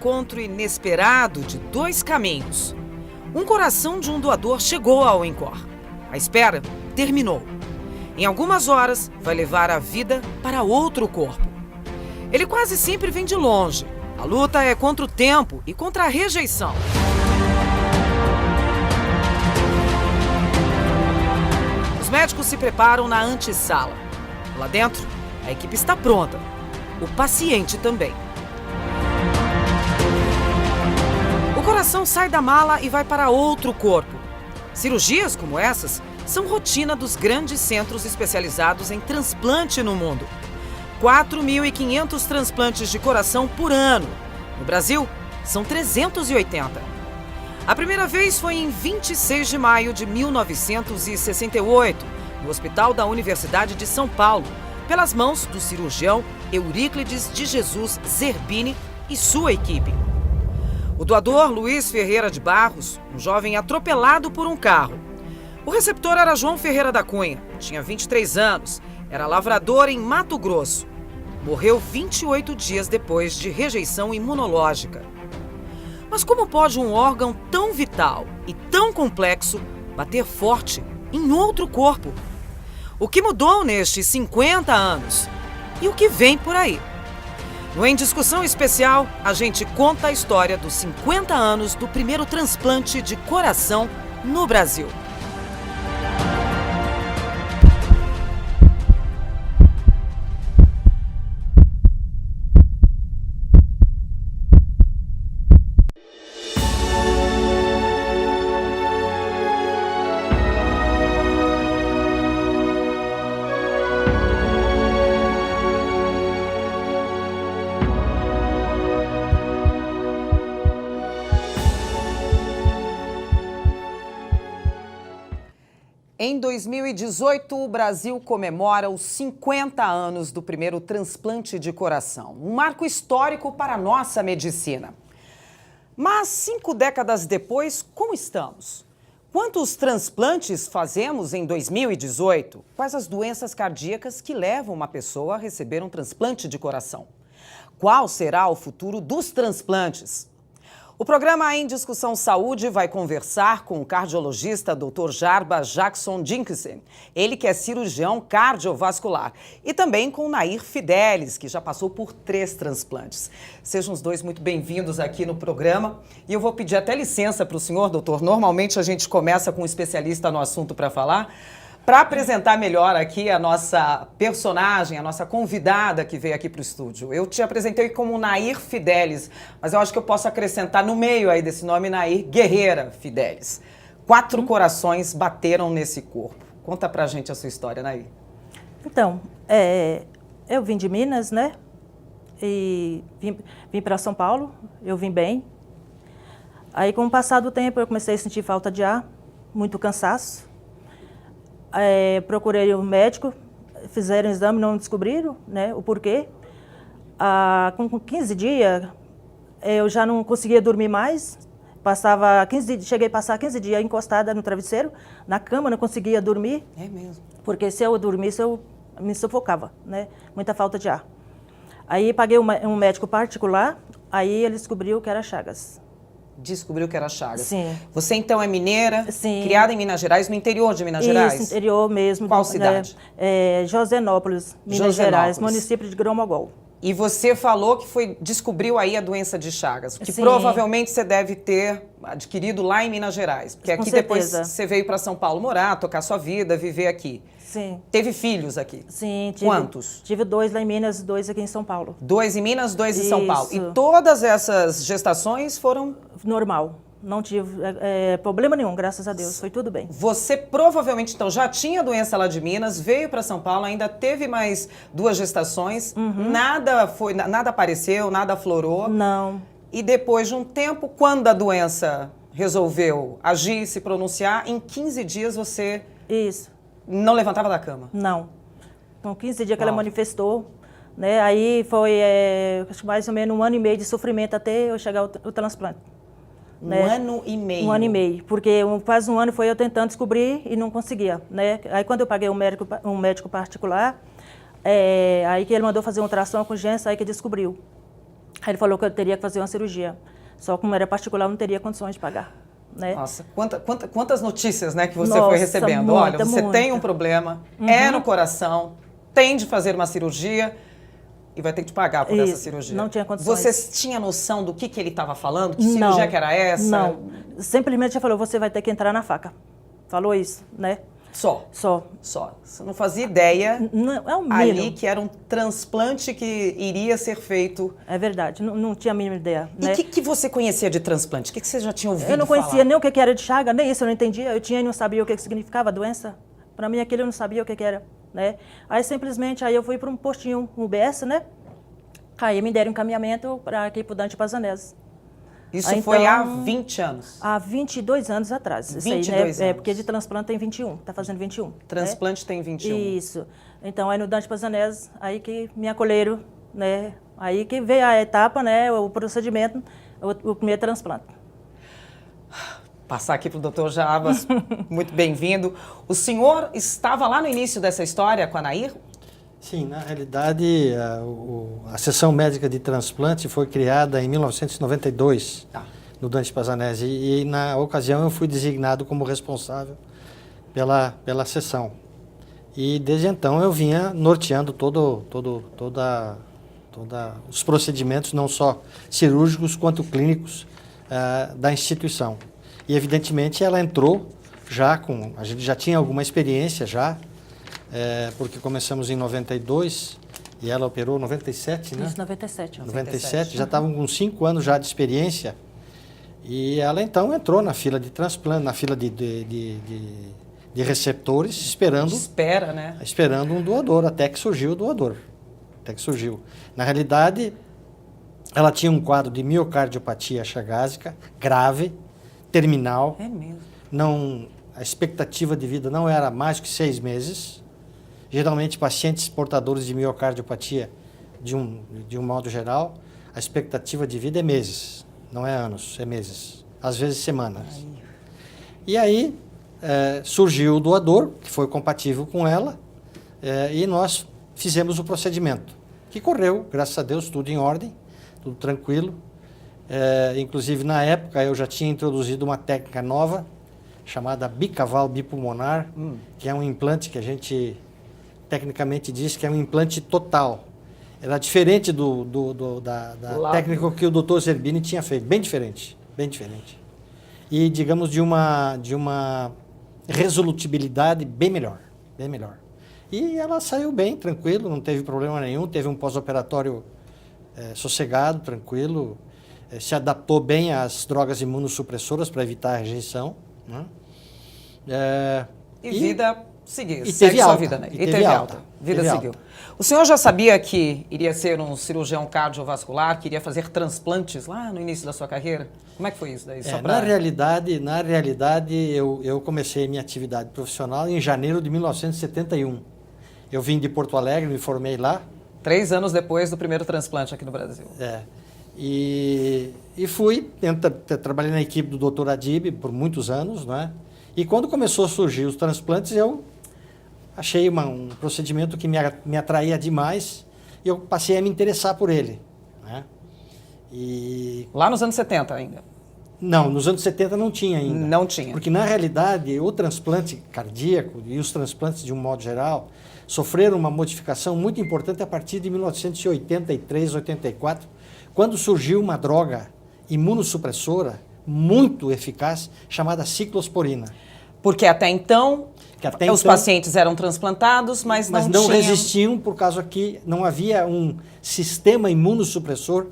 encontro inesperado de dois caminhos. Um coração de um doador chegou ao Encor. A espera terminou. Em algumas horas, vai levar a vida para outro corpo. Ele quase sempre vem de longe. A luta é contra o tempo e contra a rejeição. Os médicos se preparam na antessala. Lá dentro, a equipe está pronta. O paciente também. O coração sai da mala e vai para outro corpo. Cirurgias como essas são rotina dos grandes centros especializados em transplante no mundo. 4.500 transplantes de coração por ano. No Brasil, são 380. A primeira vez foi em 26 de maio de 1968, no Hospital da Universidade de São Paulo, pelas mãos do cirurgião Euríclides de Jesus Zerbini e sua equipe. O doador Luiz Ferreira de Barros, um jovem atropelado por um carro. O receptor era João Ferreira da Cunha, tinha 23 anos, era lavrador em Mato Grosso. Morreu 28 dias depois de rejeição imunológica. Mas como pode um órgão tão vital e tão complexo bater forte em outro corpo? O que mudou nestes 50 anos? E o que vem por aí? No Em Discussão Especial, a gente conta a história dos 50 anos do primeiro transplante de coração no Brasil. Em 2018, o Brasil comemora os 50 anos do primeiro transplante de coração. Um marco histórico para a nossa medicina. Mas 5 décadas depois, como estamos? Quantos transplantes fazemos em 2018? Quais as doenças cardíacas que levam uma pessoa a receber um transplante de coração? Qual será o futuro dos transplantes? O programa Em Discussão Saúde vai conversar com o cardiologista Dr. Jarba Jackson Dinkinson, ele que é cirurgião cardiovascular, e também com Nair Fidelis, que já passou por 3 transplantes. Sejam os dois muito bem-vindos aqui no programa. E eu vou pedir até licença para o senhor, doutor. Normalmente a gente começa com um especialista no assunto para falar. Para apresentar melhor aqui a nossa personagem, a nossa convidada que veio aqui para o estúdio. Eu te apresentei como Nair Fidelis, mas eu acho que eu posso acrescentar no meio aí desse nome Nair Guerreira Fidelis. 4 corações bateram nesse corpo. Conta pra gente a sua história, Nair. Então, eu vim de Minas, né? E vim para São Paulo, eu vim bem. Aí, com o passar do tempo, eu comecei a sentir falta de ar, muito cansaço. Procurei um médico, fizeram um exame, não descobriram, né, o porquê. Com 15 dias, eu já não conseguia dormir mais. Cheguei a passar 15 dias encostada no travesseiro, na cama, não conseguia dormir. É mesmo? Porque se eu dormisse, eu me sufocava, né, muita falta de ar. Aí paguei um médico particular, aí ele descobriu que era Chagas. Descobriu que era Chagas. Sim. Você então é mineira, Sim. Criada em Minas Gerais, no interior de Minas Gerais? Isso, interior mesmo. Qual cidade? Josenópolis, Minas Gerais, município de Grão-Mogol. E você falou que descobriu aí a doença de Chagas, que Sim. provavelmente você deve ter adquirido lá em Minas Gerais. Porque aqui depois você veio para São Paulo morar, tocar sua vida, viver aqui. Sim. Teve filhos aqui? Sim. Quantos? Tive 2 lá em Minas, 2 aqui em São Paulo. 2 em Minas, 2 em São Paulo. Isso. E todas essas gestações foram... Normal. Não tive problema nenhum, graças a Deus. Foi tudo bem. Você provavelmente, então, já tinha doença lá de Minas, veio para São Paulo, ainda teve mais 2 gestações. Uhum. Nada apareceu, nada aflorou. Não. E depois de um tempo, quando a doença resolveu agir, se pronunciar, em 15 dias você Isso. não levantava da cama? Não. Com 15 dias que ela manifestou, né? Aí foi acho que mais ou menos 1 ano e meio de sofrimento até eu chegar ao transplante. Né? 1 ano e meio? 1 ano e meio, porque quase 1 ano foi eu tentando descobrir e não conseguia, né? Aí quando eu paguei um médico particular, aí que ele mandou fazer uma ultrassom com urgência, aí que descobriu. Aí ele falou que eu teria que fazer uma cirurgia. Só como era particular, eu não teria condições de pagar. Né? Nossa, quantas notícias, né, que você Nossa, foi recebendo. muita, Olha, você muita. tem um problema, é no coração, tem de fazer uma cirurgia e vai ter que pagar por essa cirurgia. Não tinha condições. Você tinha noção do que ele estava falando? Que cirurgia que era essa? Não, simplesmente ele falou, você vai ter que entrar na faca. Falou isso, né? Só? Só. Você não fazia ideia Não, é o mínimo. ali que era um transplante que iria ser feito. É verdade, não tinha a mínima ideia. E o né? que você conhecia de transplante? O que você já tinha ouvido Eu não conhecia falar? nem o que era de Chagas, nem isso eu não entendia. Eu tinha e não sabia o que significava a doença. Para mim aquilo eu não sabia o que era. Né? Aí simplesmente aí eu fui para um postinho, um UBS, né? Aí me deram encaminhamento para aqui para o Dante Pazanese. Isso Aí, foi então, há 20 anos? Há 22 anos atrás. 22 anos. anos. Porque de transplante tem 21, está fazendo 21. Transplante tem 21. Isso. Então, aí no Dante Pazanese, aí que me acolheram, né? Aí que veio a etapa, né? O procedimento, o primeiro transplante. Passar aqui para o doutor Jarbas, muito bem-vindo. O senhor estava lá no início dessa história com a Nair? Sim, na realidade, a seção médica de transplante foi criada em 1992, no Dante Pazanese, e na ocasião eu fui designado como responsável pela seção. E desde então eu vinha norteando todos os procedimentos, não só cirúrgicos quanto clínicos, da instituição. E evidentemente ela entrou a gente já tinha alguma experiência já, porque começamos em 92 e ela operou em 97, né? Isso, 97. 97, já estavam com 5 anos já de experiência. E ela então entrou na fila de transplante, na fila de receptores, esperando um doador, até que surgiu o doador. Na realidade, ela tinha um quadro de miocardiopatia chagásica grave, terminal. É mesmo? A expectativa de vida não era mais que 6 meses. Geralmente, pacientes portadores de miocardiopatia, de um modo geral, a expectativa de vida é meses, não é anos, é meses, às vezes semanas. E aí surgiu o doador, que foi compatível com ela, e nós fizemos o procedimento, que correu, graças a Deus, tudo em ordem, tudo tranquilo. Inclusive, na época, eu já tinha introduzido uma técnica nova, chamada bicaval bipulmonar, que é um implante que a gente tecnicamente diz que é um implante total. Era diferente da técnica que o Dr. Zerbini tinha feito, bem diferente. E, digamos, de uma resolutibilidade bem melhor. E ela saiu bem, tranquilo, não teve problema nenhum, teve um pós-operatório sossegado, tranquilo, se adaptou bem às drogas imunossupressoras para evitar a rejeição. Né? Vida seguiu. E teve alta. Vida, né? E teve alta. Vida seguiu. O senhor já sabia que iria ser um cirurgião cardiovascular, que iria fazer transplantes lá no início da sua carreira? Como é que foi isso daí? Na realidade, eu comecei minha atividade profissional em janeiro de 1971. Eu vim de Porto Alegre, me formei lá. 3 anos depois do primeiro transplante aqui no Brasil. E fui, trabalhei na equipe do Dr. Adib por muitos anos, não é? E quando começou a surgir os transplantes, eu achei um procedimento que me atraía demais e eu passei a me interessar por ele. Né? Lá nos anos 70 ainda? Não, nos anos 70 não tinha ainda. Não tinha. Porque, na realidade, o transplante cardíaco e os transplantes, de um modo geral, sofreram uma modificação muito importante a partir de 1983, 84, quando surgiu uma droga imunossupressora muito eficaz, chamada ciclosporina. Porque até então, os pacientes eram transplantados, mas não resistiam por causa que não havia um sistema imunossupressor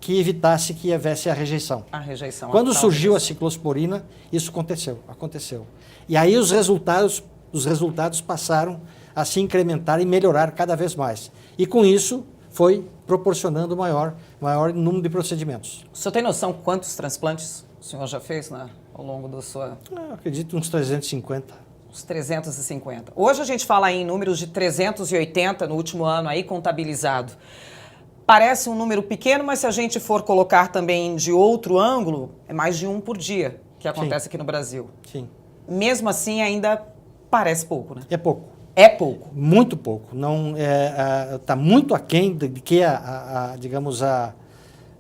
que evitasse que houvesse a rejeição. Quando surgiu a ciclosporina, isso aconteceu. E aí os resultados passaram a se incrementar e melhorar cada vez mais. E com isso foi proporcionando maior número de procedimentos. O senhor tem noção quantos transplantes o senhor já fez ao longo da sua... Eu acredito uns 350. Uns 350. Hoje a gente fala em números de 380 no último ano aí contabilizado. Parece um número pequeno, mas se a gente for colocar também de outro ângulo, é mais de um por dia que acontece aqui no Brasil. Sim. Mesmo assim, ainda parece pouco, né? É pouco. É pouco. Muito pouco. Não está muito aquém de que digamos,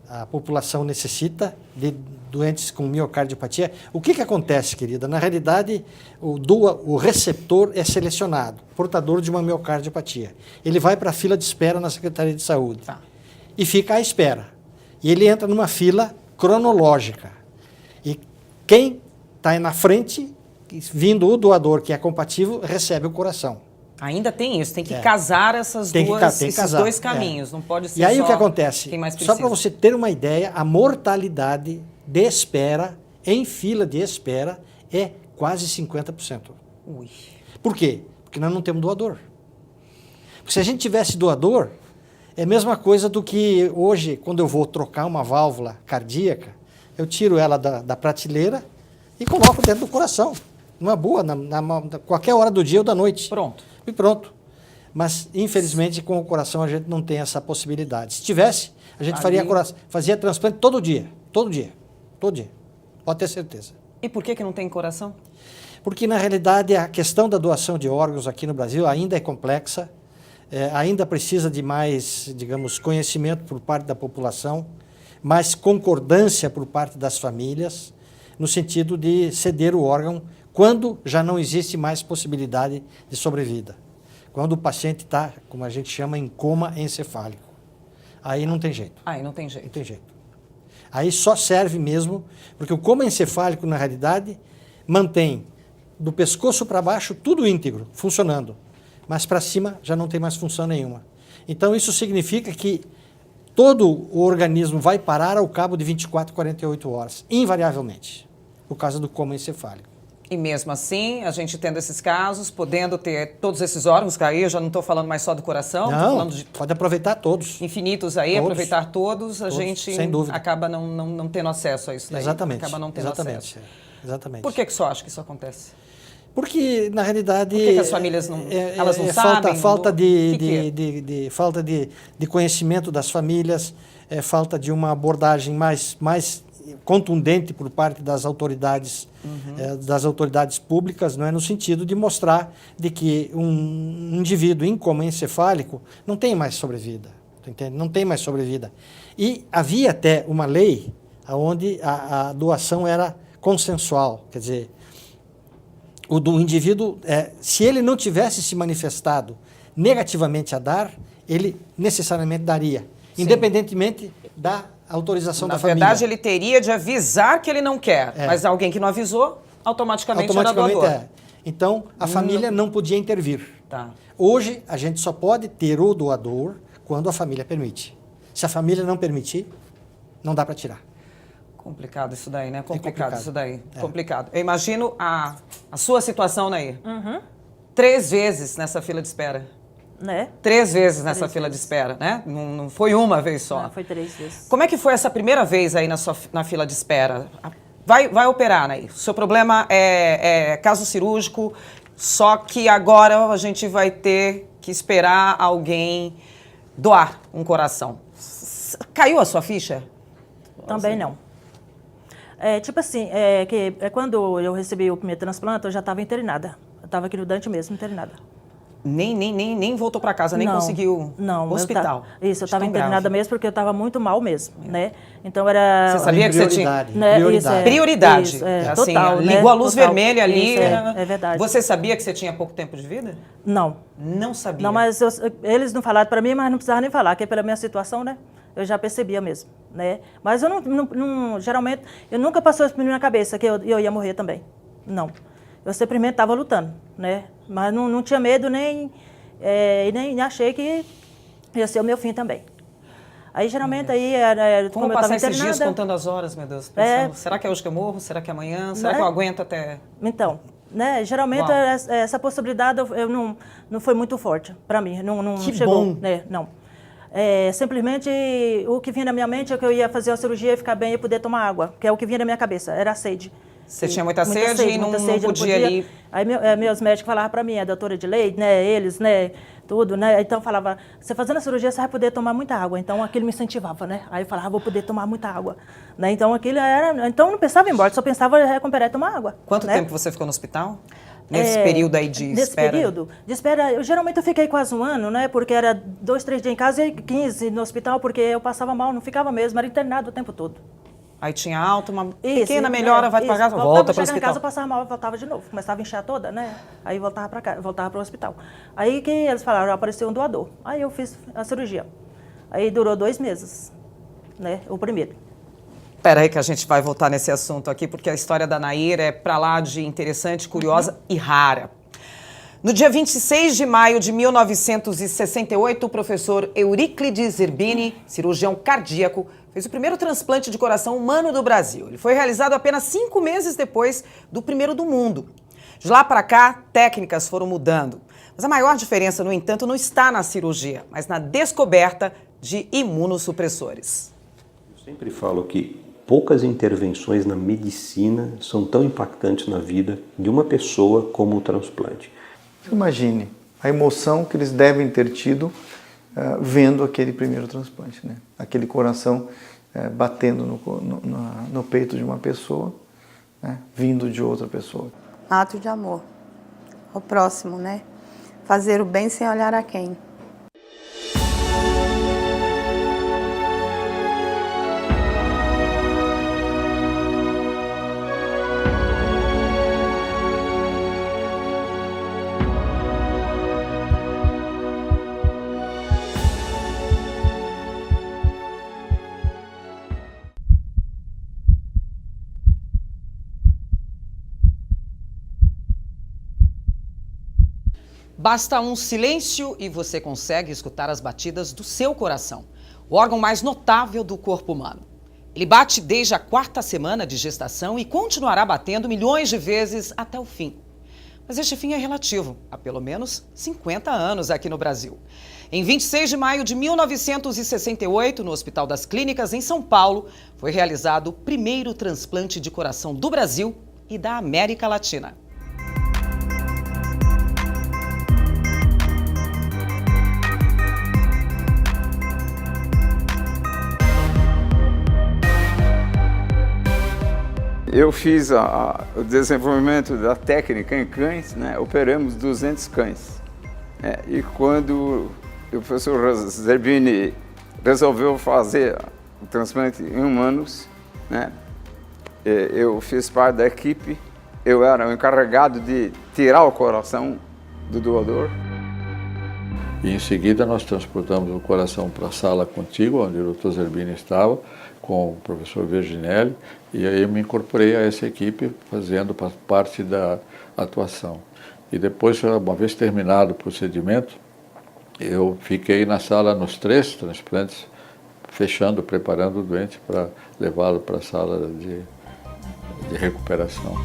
a população necessita de doentes com miocardiopatia. O que acontece, querida? Na realidade, o receptor é selecionado, portador de uma miocardiopatia. Ele vai para a fila de espera na Secretaria de Saúde e fica à espera. E ele entra numa fila cronológica. E quem está aí na frente, vindo o doador que é compatível, recebe o coração. Ainda tem isso, tem que casar esses dois caminhos, não pode ser. E aí só o que acontece? Quem mais precisa. Só para você ter uma ideia, a mortalidade de espera, em fila de espera, é quase 50%. Ui. Por quê? Porque nós não temos doador. Porque se a gente tivesse doador, é a mesma coisa do que hoje, quando eu vou trocar uma válvula cardíaca, eu tiro ela da prateleira e coloco dentro do coração. Numa boa, qualquer hora do dia ou da noite. Pronto. E pronto. Mas, infelizmente, com o coração a gente não tem essa possibilidade. Se tivesse, a gente fazia transplante todo dia. Todo dia. Todo dia. Pode ter certeza. E por que não tem coração? Porque, na realidade, a questão da doação de órgãos aqui no Brasil ainda é complexa, ainda precisa de mais, digamos, conhecimento por parte da população, mais concordância por parte das famílias, no sentido de ceder o órgão quando já não existe mais possibilidade de sobrevida. Quando o paciente está, como a gente chama, em coma encefálico. Aí não tem jeito. Aí não tem jeito. Não tem jeito. Aí só serve mesmo, porque o coma encefálico, na realidade, mantém do pescoço para baixo tudo íntegro, funcionando. Mas para cima já não tem mais função nenhuma. Então isso significa que todo o organismo vai parar ao cabo de 24, 48 horas, invariavelmente, por causa do coma encefálico. E mesmo assim, a gente tendo esses casos, podendo ter todos esses órgãos, que aí eu já não estou falando mais só do coração, estou falando de pode aproveitar todos. Infinitos aí, aproveitar todos, a gente sem dúvida. Acaba não tendo acesso a isso daí. Exatamente. Acaba não tendo acesso. Exatamente. Por que você acha que isso acontece? Porque, na realidade... Por que as famílias não, elas não sabem? Falta de conhecimento das famílias, falta de uma abordagem mais contundente por parte das autoridades, das autoridades públicas, não é, no sentido de mostrar de que um indivíduo em coma encefálico não tem mais sobrevida, entende? Não tem mais sobrevida. E havia até uma lei onde a doação era consensual, quer dizer, o do indivíduo, se ele não tivesse se manifestado negativamente a dar, ele necessariamente daria, independentemente da autorização da família. Na verdade, ele teria de avisar que ele não quer, mas alguém que não avisou, automaticamente era doador. Então, a família não podia intervir. Tá. Hoje, a gente só pode ter o doador quando a família permite. Se a família não permitir, não dá para tirar. Complicado isso daí, né? Complicado isso daí. Complicado. Eu imagino a sua situação, Nair. 3 vezes nessa fila de espera. Né? 3 vezes nessa fila de espera, né? Não foi uma vez só. Não, foi 3 vezes. Como é que foi essa primeira vez aí na fila de espera? Vai operar, Nair. O seu problema é caso cirúrgico, só que agora a gente vai ter que esperar alguém doar um coração. Caiu a sua ficha? Também não. Tipo assim, quando eu recebi o primeiro transplante, eu já estava internada. Eu estava aqui no Dante mesmo, internada. Nem voltou para casa, nem conseguiu hospital. Eu estava internada mesmo porque eu estava muito mal mesmo, né? Então era... Você sabia que você tinha... Prioridade. Isso, assim, total, ligou a luz vermelha ali. Isso, é verdade. Você sabia que você tinha pouco tempo de vida? Não. Não sabia? Não, mas eles não falaram para mim, mas não precisava nem falar, que é pela minha situação, né? Eu já percebia mesmo, né? Mas eu geralmente, eu nunca passou isso na minha cabeça que eu ia morrer também. Não. Eu simplesmente estava lutando, né? Mas não tinha medo nem achei que ia ser o meu fim também. Aí, geralmente, como eu estava internada... esses dias contando as horas, meu Deus? Pensando, será que é hoje que eu morro? Será que é amanhã? Será que eu aguento até... Então, né? Geralmente, essa possibilidade não foi muito forte para mim. Não chegou, bom. Né? Não. Simplesmente, o que vinha na minha mente é que eu ia fazer a cirurgia e ficar bem e poder tomar água, que é o que vinha na minha cabeça, era a sede. Você tinha muita sede e não podia ali... Aí meus médicos falavam para mim, a doutora de leite, né, eles, né, tudo, né, então falava, você fazendo a cirurgia, você vai poder tomar muita água, então aquilo me incentivava, né, aí eu falava, vou poder tomar muita água, né, então aquilo então eu não pensava em ir embora, só pensava em recuperar e tomar água. Quanto tempo você ficou no hospital? nesse período aí de nesse espera? Período de espera, geralmente eu fiquei quase um ano, né? Porque era 2, 3 dias em casa e 15 no hospital, porque eu passava mal, não ficava mesmo, era internado o tempo todo. Aí tinha alta, uma Isso, pequena melhora, vai para casa, volta para o Chegava em hospital. casa, eu passava mal, voltava de novo. Começava a inchar toda, né? Aí voltava para casa, voltava para o hospital. Aí que eles falaram, apareceu um doador. Aí eu fiz a cirurgia. Aí durou 2 meses, né? O primeiro. Espera aí que a gente vai voltar nesse assunto aqui, porque a história da Nair é para lá de interessante, curiosa e rara. No dia 26 de maio de 1968, o professor Euríclides Zerbini, cirurgião cardíaco, fez o primeiro transplante de coração humano do Brasil. Ele foi realizado apenas 5 meses depois do primeiro do mundo. De lá para cá, técnicas foram mudando. Mas a maior diferença, no entanto, não está na cirurgia, mas na descoberta de imunossupressores. Eu sempre falo que poucas intervenções na medicina são tão impactantes na vida de uma pessoa como o transplante. Imagine a emoção que eles devem ter tido vendo aquele primeiro transplante, né? Aquele coração batendo no peito de uma pessoa, né? Vindo de outra pessoa. Ato de amor ao próximo, né? Fazer o bem sem olhar a quem. Basta um silêncio e você consegue escutar as batidas do seu coração, o órgão mais notável do corpo humano. Ele bate desde a 4ª semana de gestação e continuará batendo milhões de vezes até o fim. Mas este fim é relativo, há pelo menos 50 anos aqui no Brasil. Em 26 de maio de 1968, no Hospital das Clínicas, em São Paulo, foi realizado o primeiro transplante de coração do Brasil e da América Latina. Eu fiz o desenvolvimento da técnica em cães, né? Operamos 200 cães. E quando o professor Zerbini resolveu fazer o transplante em humanos, né? Eu fiz parte da equipe, eu era o encarregado de tirar o coração do doador. E em seguida nós transportamos o coração para a sala contígua, onde o Dr. Zerbini estava, com o professor Virginelli, e aí eu me incorporei a essa equipe, fazendo parte da atuação. E depois, uma vez terminado o procedimento, eu fiquei na sala nos 3 transplantes, fechando, preparando o doente para levá-lo para a sala de recuperação.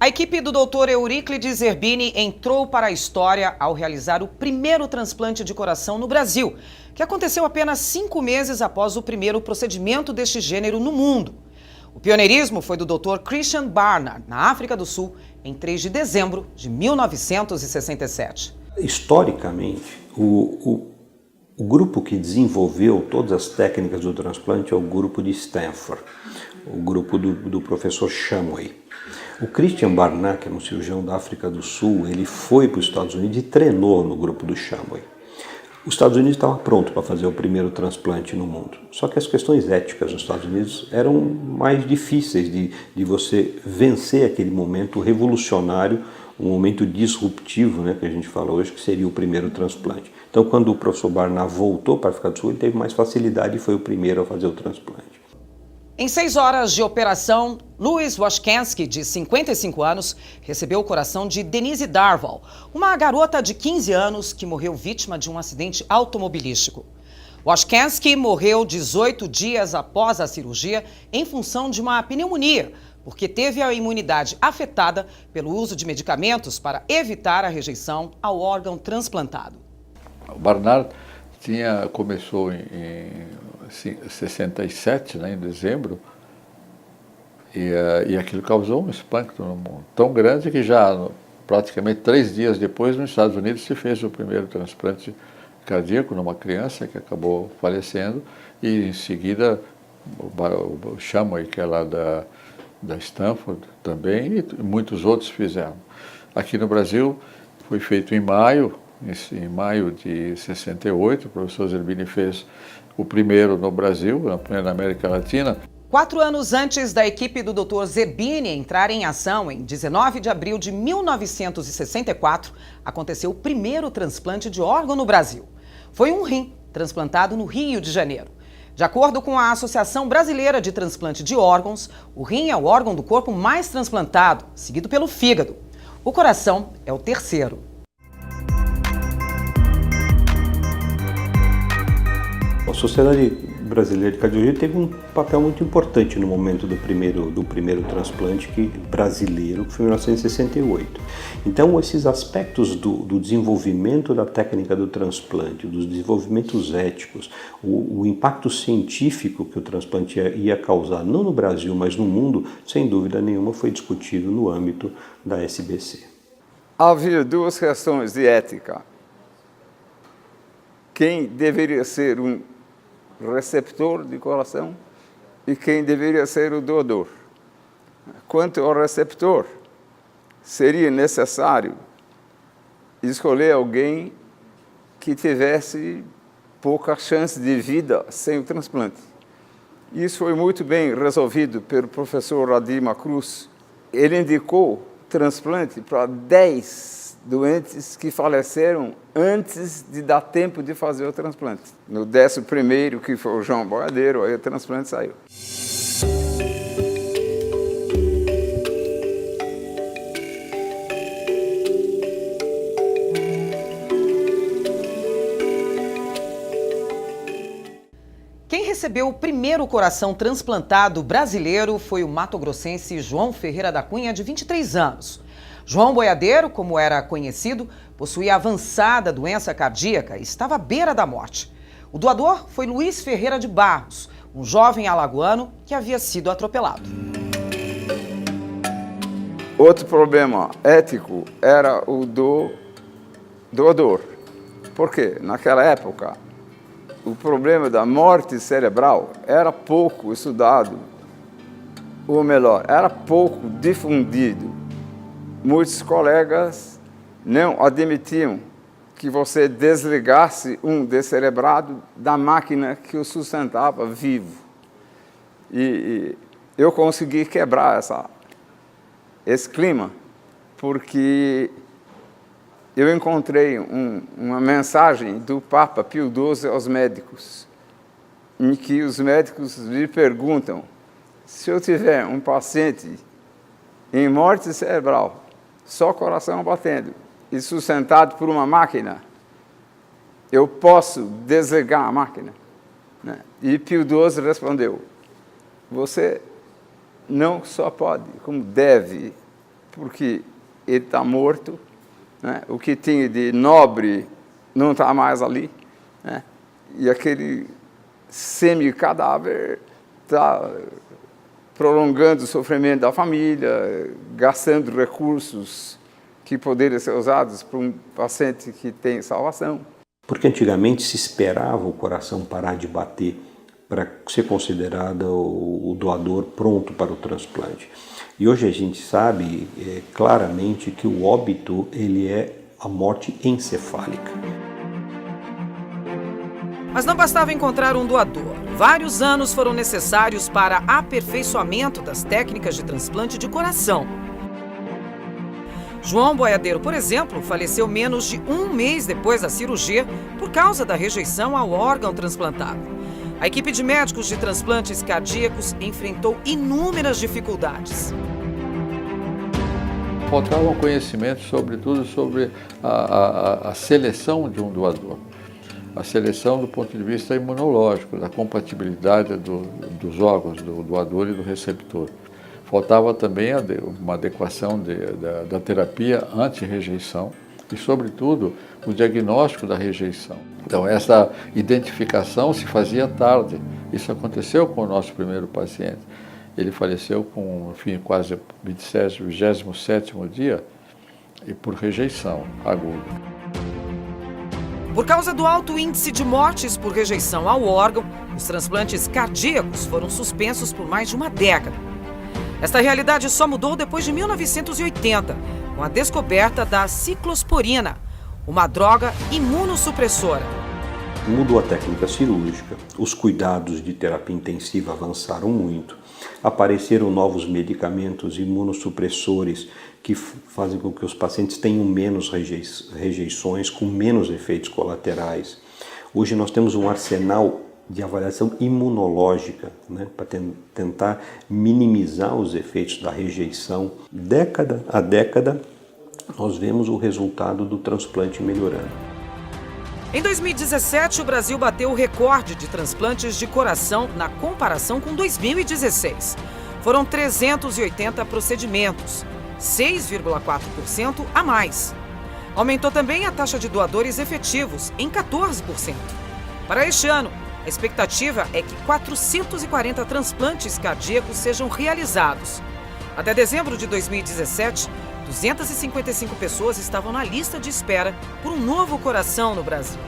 A equipe do Dr. Euríclides Zerbini entrou para a história ao realizar o primeiro transplante de coração no Brasil, que aconteceu apenas 5 meses após o primeiro procedimento deste gênero no mundo. O pioneirismo foi do Dr. Christian Barnard, na África do Sul, em 3 de dezembro de 1967. Historicamente, o grupo que desenvolveu todas as técnicas do transplante é o grupo de Stanford, o grupo do professor Shumway. O Christian Barnard, que é um cirurgião da África do Sul, ele foi para os Estados Unidos e treinou no grupo do Shumway. Os Estados Unidos estavam prontos para fazer o primeiro transplante no mundo. Só que as questões éticas nos Estados Unidos eram mais difíceis de você vencer aquele momento revolucionário, um momento disruptivo, né, que a gente fala hoje, que seria o primeiro transplante. Então, quando o professor Barnard voltou para a África do Sul, ele teve mais facilidade e foi o primeiro a fazer o transplante. Em 6 horas de operação, Louis Washkansky, de 55 anos, recebeu o coração de Denise Darvall, uma garota de 15 anos que morreu vítima de um acidente automobilístico. Washkansky morreu 18 dias após a cirurgia em função de uma pneumonia, porque teve a imunidade afetada pelo uso de medicamentos para evitar a rejeição ao órgão transplantado. O Barnard começou em 67, né, em dezembro, e aquilo causou um espanto no mundo tão grande que já praticamente 3 dias depois nos Estados Unidos se fez o primeiro transplante cardíaco numa criança que acabou falecendo, e em seguida o Shumway, que é lá da Stanford também, e muitos outros fizeram. Aqui no Brasil foi feito em maio de 68, o professor Zerbini fez o primeiro no Brasil, na América Latina. 4 anos antes da equipe do Dr. Zerbini entrar em ação, em 19 de abril de 1964, aconteceu o primeiro transplante de órgão no Brasil. Foi um rim, transplantado no Rio de Janeiro. De acordo com a Associação Brasileira de Transplante de Órgãos, o rim é o órgão do corpo mais transplantado, seguido pelo fígado. O coração é o terceiro. A Sociedade Brasileira de Cardiologia teve um papel muito importante no momento do primeiro transplante brasileiro, que foi em 1968. Então, esses aspectos do desenvolvimento da técnica do transplante, dos desenvolvimentos éticos, o impacto científico que o transplante ia causar, não no Brasil, mas no mundo, sem dúvida nenhuma, foi discutido no âmbito da SBC. Havia duas questões de ética. Quem deveria ser um receptor de coração e quem deveria ser o doador. Quanto ao receptor, seria necessário escolher alguém que tivesse pouca chance de vida sem o transplante. Isso foi muito bem resolvido pelo professor Adima Cruz. Ele indicou transplante para 10 doentes que faleceram antes de dar tempo de fazer o transplante. No 11º, que foi o João Boiadeiro, aí o transplante saiu. Quem recebeu o primeiro coração transplantado brasileiro foi o mato-grossense João Ferreira da Cunha, de 23 anos. João Boiadeiro, como era conhecido, possuía avançada doença cardíaca e estava à beira da morte. O doador foi Luiz Ferreira de Barros, um jovem alagoano que havia sido atropelado. Outro problema ético era o do doador. Por quê? Naquela época, o problema da morte cerebral era pouco estudado, ou melhor, era pouco difundido. Muitos colegas não admitiam que você desligasse um descerebrado da máquina que o sustentava vivo. E eu consegui quebrar esse clima, porque eu encontrei uma mensagem do Papa Pio XII aos médicos, em que os médicos lhe perguntam: se eu tiver um paciente em morte cerebral, só coração batendo e sustentado por uma máquina, eu posso desligar a máquina? E Pio XII respondeu: você não só pode, como deve, porque ele está morto, o que tinha de nobre não está mais ali, e aquele semi-cadáver está prolongando o sofrimento da família, gastando recursos que poderiam ser usados para um paciente que tem salvação. Porque antigamente se esperava o coração parar de bater para ser considerado o doador pronto para o transplante. E hoje a gente sabe claramente que o óbito ele é a morte encefálica. Mas não bastava encontrar um doador. Vários anos foram necessários para aperfeiçoamento das técnicas de transplante de coração. João Boiadeiro, por exemplo, faleceu menos de um mês depois da cirurgia por causa da rejeição ao órgão transplantado. A equipe de médicos de transplantes cardíacos enfrentou inúmeras dificuldades. Faltava conhecimento, sobretudo, sobre a seleção de um doador. A seleção do ponto de vista imunológico, da compatibilidade dos órgãos do doador e do receptor. Faltava também uma adequação da terapia anti-rejeição e, sobretudo, o diagnóstico da rejeição. Então, essa identificação se fazia tarde. Isso aconteceu com o nosso primeiro paciente. Ele faleceu com, enfim, quase 27º dia e por rejeição aguda. Por causa do alto índice de mortes por rejeição ao órgão, os transplantes cardíacos foram suspensos por mais de uma década. Esta realidade só mudou depois de 1980, com a descoberta da ciclosporina, uma droga imunossupressora. Mudou a técnica cirúrgica, os cuidados de terapia intensiva avançaram muito, apareceram novos medicamentos imunossupressores que fazem com que os pacientes tenham menos rejeições, com menos efeitos colaterais. Hoje nós temos um arsenal de avaliação imunológica, né, para tentar minimizar os efeitos da rejeição. Década a década, nós vemos o resultado do transplante melhorando. Em 2017, o Brasil bateu o recorde de transplantes de coração na comparação com 2016. Foram 380 procedimentos, 6,4% a mais. Aumentou também a taxa de doadores efetivos, em 14%. Para este ano, a expectativa é que 440 transplantes cardíacos sejam realizados. Até dezembro de 2017, 255 pessoas estavam na lista de espera por um novo coração no Brasil.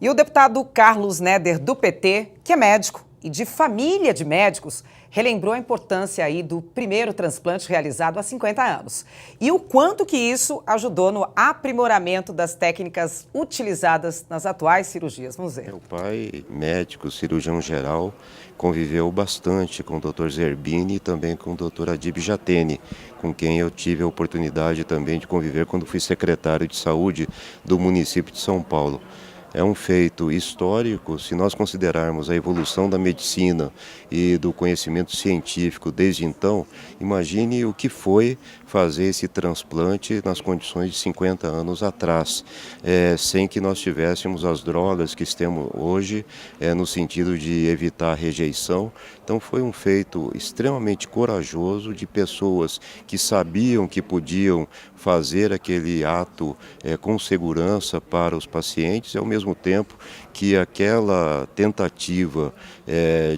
E o deputado Carlos Neder, do PT, que é médico e de família de médicos, relembrou a importância aí do primeiro transplante realizado há 50 anos. E o quanto que isso ajudou no aprimoramento das técnicas utilizadas nas atuais cirurgias. Vamos ver. Meu pai, médico, cirurgião geral, conviveu bastante com o Dr. Zerbini e também com o Dr. Adib Jatene, com quem eu tive a oportunidade também de conviver quando fui secretário de saúde do município de São Paulo. É um feito histórico se nós considerarmos a evolução da medicina e do conhecimento científico desde então. Imagine o que foi fazer esse transplante nas condições de 50 anos atrás, sem que nós tivéssemos as drogas que temos hoje, no sentido de evitar a rejeição. Então foi um feito extremamente corajoso de pessoas que sabiam que podiam fazer aquele ato com segurança para os pacientes, e ao mesmo tempo que aquela tentativa,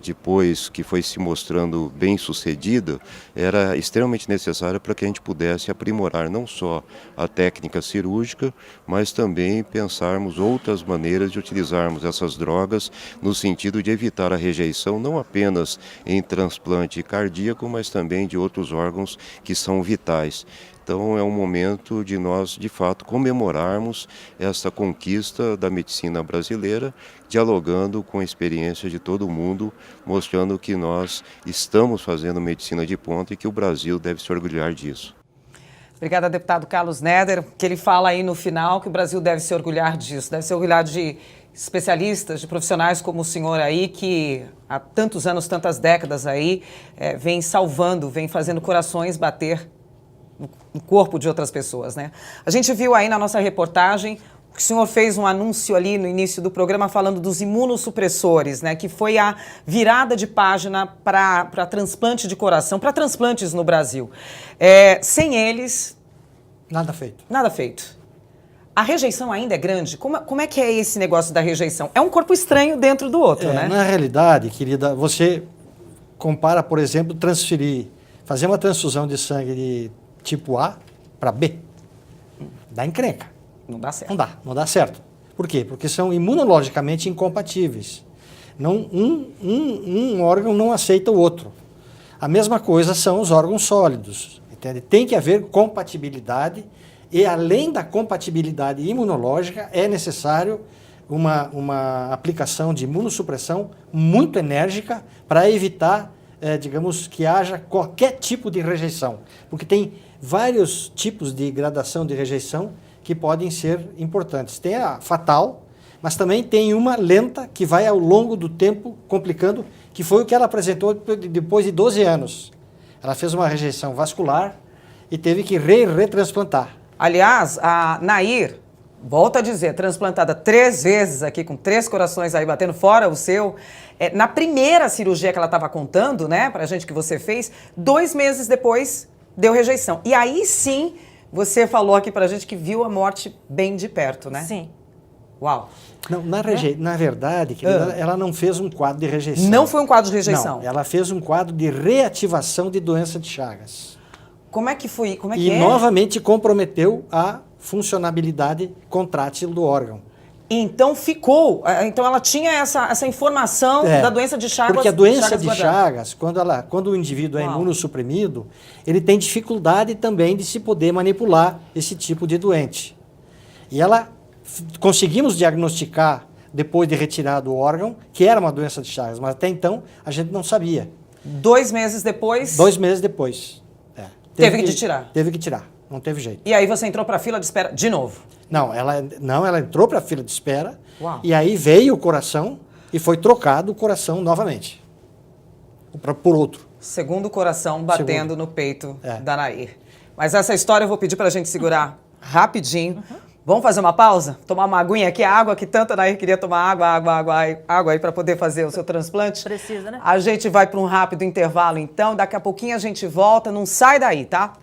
depois que foi se mostrando bem sucedida, era extremamente necessária para que a gente pudesse aprimorar não só a técnica cirúrgica, mas também pensarmos outras maneiras de utilizarmos essas drogas no sentido de evitar a rejeição, não apenas em transplante cardíaco, mas também de outros órgãos que são vitais. Então é um momento de nós, de fato, comemorarmos essa conquista da medicina brasileira, dialogando com a experiência de todo mundo, mostrando que nós estamos fazendo medicina de ponta e que o Brasil deve se orgulhar disso. Obrigada, deputado Carlos Neder, que ele fala aí no final que o Brasil deve se orgulhar disso, deve se orgulhar de especialistas, de profissionais como o senhor aí, que há tantos anos, tantas décadas aí, vem salvando, vem fazendo corações bater no corpo de outras pessoas, né? A gente viu aí na nossa reportagem que o senhor fez um anúncio ali no início do programa falando dos imunossupressores, né? Que foi a virada de página para transplante de coração, para transplantes no Brasil. Sem eles... Nada feito. Nada feito. A rejeição ainda é grande? Como é que é esse negócio da rejeição? É um corpo estranho dentro do outro, né? Na realidade, querida, você compara, por exemplo, fazer uma transfusão de sangue de tipo A para B, dá encrenca. Não dá certo. Não dá certo. Por quê? Porque são imunologicamente incompatíveis. Um órgão não aceita o outro. A mesma coisa são os órgãos sólidos. Entende? Tem que haver compatibilidade e, além da compatibilidade imunológica, é necessário uma aplicação de imunossupressão muito enérgica para evitar, digamos, que haja qualquer tipo de rejeição. Porque tem vários tipos de gradação de rejeição que podem ser importantes. Tem a fatal, mas também tem uma lenta que vai ao longo do tempo complicando, que foi o que ela apresentou depois de 12 anos. Ela fez uma rejeição vascular e teve que retransplantar. Aliás, a Nair, volto a dizer, transplantada 3 vezes aqui, com 3 corações aí batendo, fora o seu. Na primeira cirurgia que ela estava contando, né, pra gente que você fez, 2 meses depois, deu rejeição. E aí sim, você falou aqui pra gente que viu a morte bem de perto, né? Sim. Uau. Não, na verdade, querida, ela não fez um quadro de rejeição. Não foi um quadro de rejeição? Não, ela fez um quadro de reativação de doença de Chagas. Como é que foi? Como é E que é? novamente comprometeu a funcionabilidade contrátil do órgão. Então ficou. Então ela tinha essa informação da doença de Chagas. Porque a doença de guardada. Chagas, quando o indivíduo é imunossuprimido, ele tem dificuldade também de se poder manipular esse tipo de doente. E conseguimos diagnosticar, depois de retirado o órgão, que era uma doença de Chagas, mas até então a gente não sabia. 2 meses depois? 2 meses depois. Teve que tirar? Teve que tirar, não teve jeito. E aí você entrou para a fila de espera de novo? Não, ela entrou para a fila de espera. Uau. E aí veio o coração e foi trocado o coração novamente por outro. Segundo coração batendo no peito É. da Nair. Mas essa história eu vou pedir pra gente segurar rapidinho. Vamos fazer uma pausa? Tomar uma aguinha aqui, a água que tanto a Nair queria tomar, água aí para poder fazer o seu transplante. Precisa, né? A gente vai para um rápido intervalo então, daqui a pouquinho a gente volta, não sai daí, tá?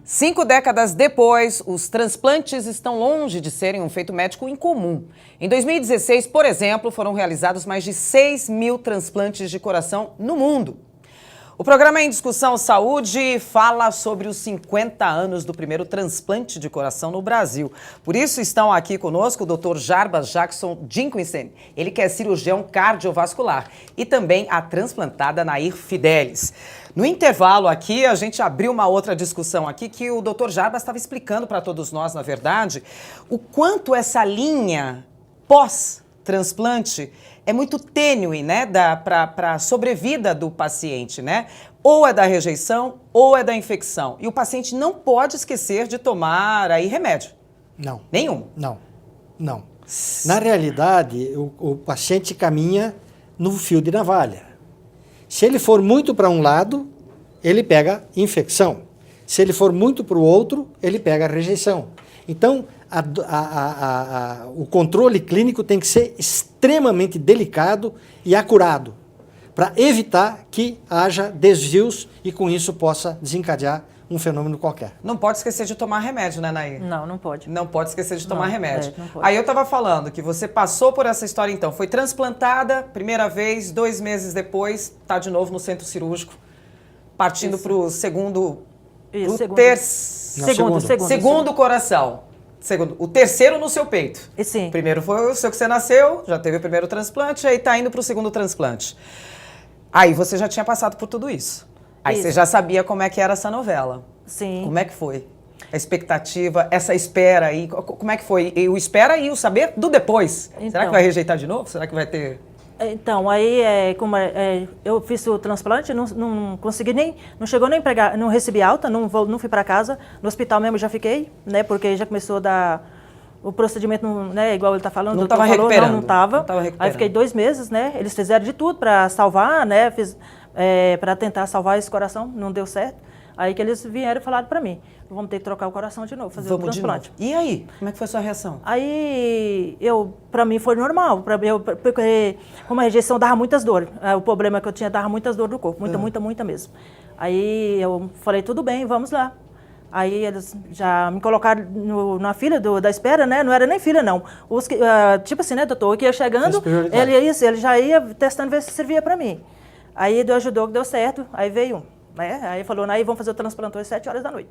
Cinco décadas depois, os transplantes estão longe de serem um feito médico incomum. Em 2016, por exemplo, foram realizados mais de 6 mil transplantes de coração no mundo. O programa Em Discussão Saúde fala sobre os 50 anos do primeiro transplante de coração no Brasil. Por isso estão aqui conosco o Dr. Jarbas Jackson Dinquisten, ele que é cirurgião cardiovascular, e também a transplantada Nair Fidelis. No intervalo aqui, a gente abriu uma outra discussão aqui que o Dr. Jarbas estava explicando para todos nós, na verdade, o quanto essa linha pós-transplante é muito tênue, né, para a sobrevida do paciente, né? Ou é da rejeição ou é da infecção. E o paciente não pode esquecer de tomar aí remédio. Não. Nenhum. Não. Na realidade, o paciente caminha no fio de navalha. Se ele for muito para um lado, ele pega infecção. Se ele for muito para o outro, ele pega rejeição. Então, o controle clínico tem que ser extremamente delicado e acurado para evitar que haja desvios e com isso possa desencadear um fenômeno qualquer. Não pode esquecer de tomar remédio, né, Nair? Não, não pode. Não pode esquecer de tomar remédio. não pode. Aí eu estava falando que você passou por essa história então, foi transplantada, primeira vez, 2 meses depois, tá de novo no centro cirúrgico, partindo para o segundo... Isso, Segundo coração. O terceiro no seu peito. E sim. Primeiro foi o seu que você nasceu, já teve o primeiro transplante, aí tá indo para o segundo transplante. Aí você já tinha passado por tudo isso. Aí você já sabia como é que era essa novela. Sim. Como é que foi? A expectativa, essa espera aí, como é que foi? E o espera e o saber do depois. Será Então. que vai rejeitar de novo? Será que vai ter... Então, aí, eu fiz o transplante, não consegui nem, não chegou nem pegar, não recebi alta, não fui para casa, no hospital mesmo já fiquei, né, porque já começou a dar, o procedimento, né, igual ele está falando, Não o doutor estava falou, recuperando. não estava. recuperando. Aí fiquei 2 meses, né, eles fizeram de tudo para salvar, né, para tentar salvar esse coração, não deu certo. Aí que eles vieram e falaram para mim, vamos ter que trocar o coração de novo, fazer o transplante. E aí? Como é que foi a sua reação? Aí, para mim foi normal, porque como a rejeição dava muitas dores, o problema que eu tinha dava muitas dores no corpo, muita mesmo. Aí eu falei, tudo bem, vamos lá. Aí eles já me colocaram na fila da espera, né? Não era nem fila, não. Tipo assim, né, doutor? O que ia chegando, ele já ia testando ver se servia para mim. Aí Deus ajudou, que deu certo, aí veio um. Né? Aí falou, aí vamos fazer o transplante às 7 horas da noite.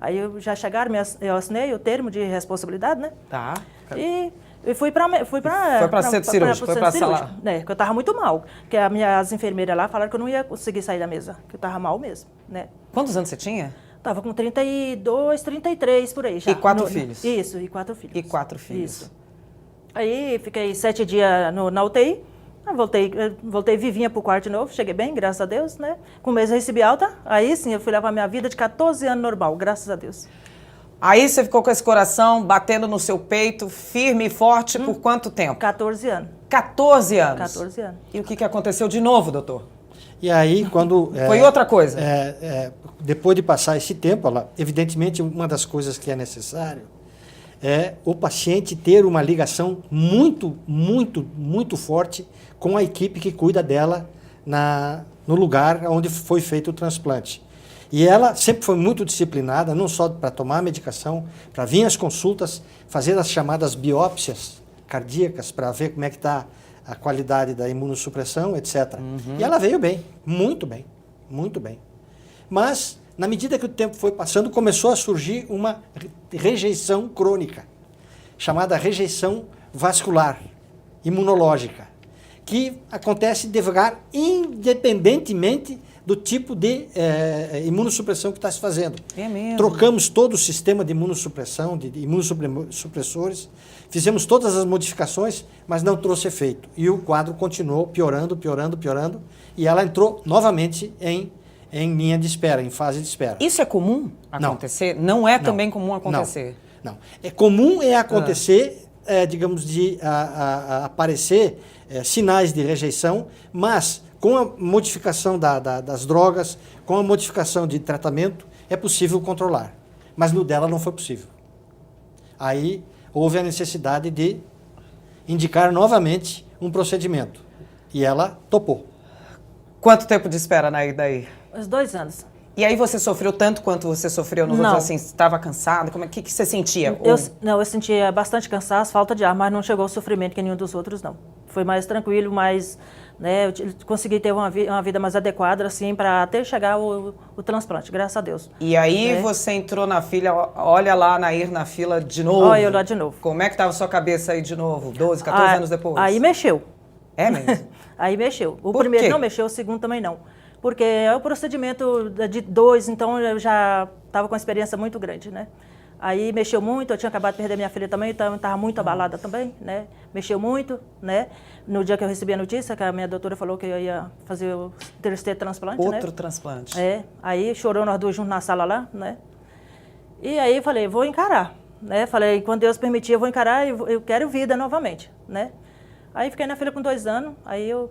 Aí já chegaram, eu assinei o termo de responsabilidade, né? Tá. E fui para centro cirúrgico, foi para sala. Né? Que eu estava muito mal. Que as enfermeiras lá falaram que eu não ia conseguir sair da mesa, que eu estava mal mesmo, né? Quantos anos você tinha? Tava com 32, 33 por aí já. E 4 filhos? Isso, e 4 filhos. E 4 filhos. Isso. Aí fiquei 7 dias na UTI. Voltei vivinha pro quarto de novo, cheguei bem, graças a Deus, né? Com um mês eu recebi alta, aí sim eu fui levar minha vida de 14 anos normal, graças a Deus. Aí você ficou com esse coração batendo no seu peito, firme e forte, por quanto tempo? 14 anos. 14 anos? 14 anos. E o que aconteceu de novo, doutor? E aí, quando... Foi outra coisa. Depois de passar esse tempo, evidentemente, uma das coisas que é necessário é o paciente ter uma ligação muito, muito, muito forte com a equipe que cuida dela no lugar onde foi feito o transplante. E ela sempre foi muito disciplinada, não só para tomar a medicação, para vir às consultas, fazer as chamadas biópsias cardíacas para ver como é que está a qualidade da imunossupressão, etc. E ela veio bem, muito bem, muito bem. Mas, na medida que o tempo foi passando, começou a surgir uma rejeição crônica, chamada rejeição vascular, imunológica, que acontece devagar, independentemente do tipo de imunossupressão que está se fazendo. É mesmo? Trocamos todo o sistema de imunossupressão, de imunossupressores, fizemos todas as modificações, mas não trouxe efeito. E o quadro continuou piorando, piorando, piorando, e ela entrou novamente em linha de espera, em fase de espera. Isso é comum acontecer? Não é também comum acontecer? Não. É comum acontecer, digamos, de aparecer sinais de rejeição, mas com a modificação das drogas, com a modificação de tratamento, é possível controlar. Mas no dela não foi possível. Aí houve a necessidade de indicar novamente um procedimento. E ela topou. Quanto tempo de espera, Nair, daí? Uns 2 anos. E aí você sofreu tanto quanto você sofreu nos outros, assim, estava cansado? O que você sentia? Eu sentia bastante cansaço, falta de ar, mas não chegou ao sofrimento que nenhum dos outros, não. Foi mais tranquilo, mais, né, eu consegui ter uma vida mais adequada, assim, para até chegar o transplante, graças a Deus. E aí você entrou na fila, olha lá, Nair, na fila de novo. Olha eu lá de novo. Como é que estava a sua cabeça aí de novo, 12, 14 anos depois? Aí mexeu. É mesmo? Aí mexeu. O Por primeiro quê? não mexeu, o segundo também não. Porque é o procedimento de 2, então eu já estava com uma experiência muito grande, né? Aí mexeu muito, eu tinha acabado de perder minha filha também, então eu estava muito abalada também, né? Mexeu muito, né? No dia que eu recebi a notícia, que a minha doutora falou que eu ia fazer o terceiro transplante, né? Outro transplante. Aí chorou nós duas juntos na sala lá, né? E aí eu falei, vou encarar, né? Falei, quando Deus permitir, eu vou encarar e eu quero vida novamente, né? Aí fiquei na fila com 2 anos, aí eu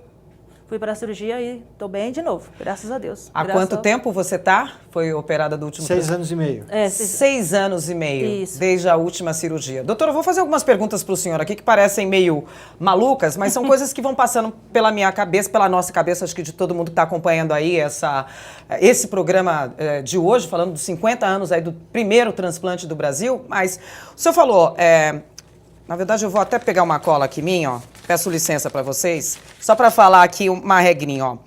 fui para a cirurgia e estou bem de novo, graças a Deus. Há quanto tempo você tá? Foi operada do último 6 anos e meio. 6 anos e meio, Isso. desde a última cirurgia. Doutora, eu vou fazer algumas perguntas para o senhor aqui que parecem meio malucas, mas são coisas que vão passando pela minha cabeça, pela nossa cabeça, acho que de todo mundo que está acompanhando aí esse programa de hoje, falando dos 50 anos aí do primeiro transplante do Brasil. Mas o senhor falou, na verdade eu vou até pegar uma cola aqui minha, ó. Peço licença para vocês, só para falar aqui uma regrinha, ó.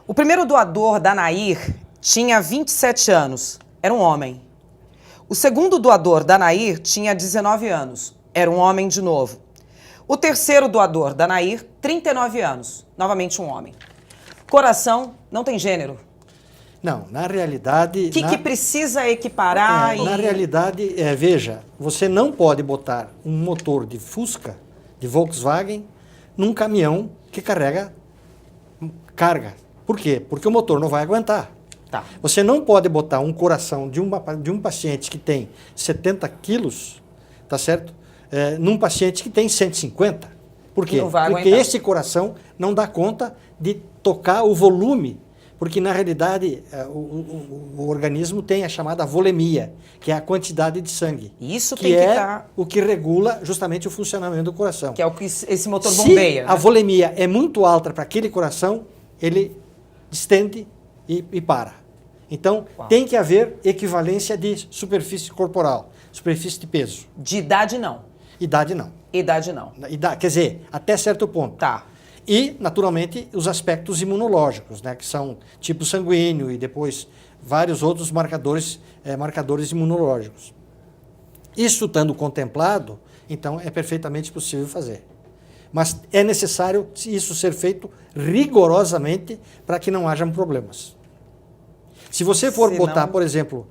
O primeiro doador da Nair tinha 27 anos, era um homem. O segundo doador da Nair tinha 19 anos, era um homem de novo. O terceiro doador da Nair, 39 anos, novamente um homem. Coração não tem gênero. Não, na realidade... O que precisa equiparar? Na realidade, veja, você não pode botar um motor de Fusca, de Volkswagen, num caminhão que carrega carga. Por quê? Porque o motor não vai aguentar. Tá. Você não pode botar um coração de um paciente que tem 70 quilos, tá certo? Num paciente que tem 150. Por quê? Não vai Porque aguentar. esse coração não dá conta de tocar o volume. Porque, na realidade, o organismo tem a chamada volemia, que é a quantidade de sangue. Isso que tem que é estar... o que regula justamente o funcionamento do coração. Que é o que esse motor bombeia. Se a volemia é muito alta para aquele coração, ele distende e para. Então, tem que haver equivalência de superfície corporal, superfície de peso. De idade, não. Idade, não. Idade, não. Quer dizer, até certo ponto. Tá. E, naturalmente, os aspectos imunológicos, né, que são tipo sanguíneo e depois vários outros marcadores imunológicos. Isso estando contemplado, então é perfeitamente possível fazer. Mas é necessário isso ser feito rigorosamente para que não hajam problemas. Se você for botar, por exemplo,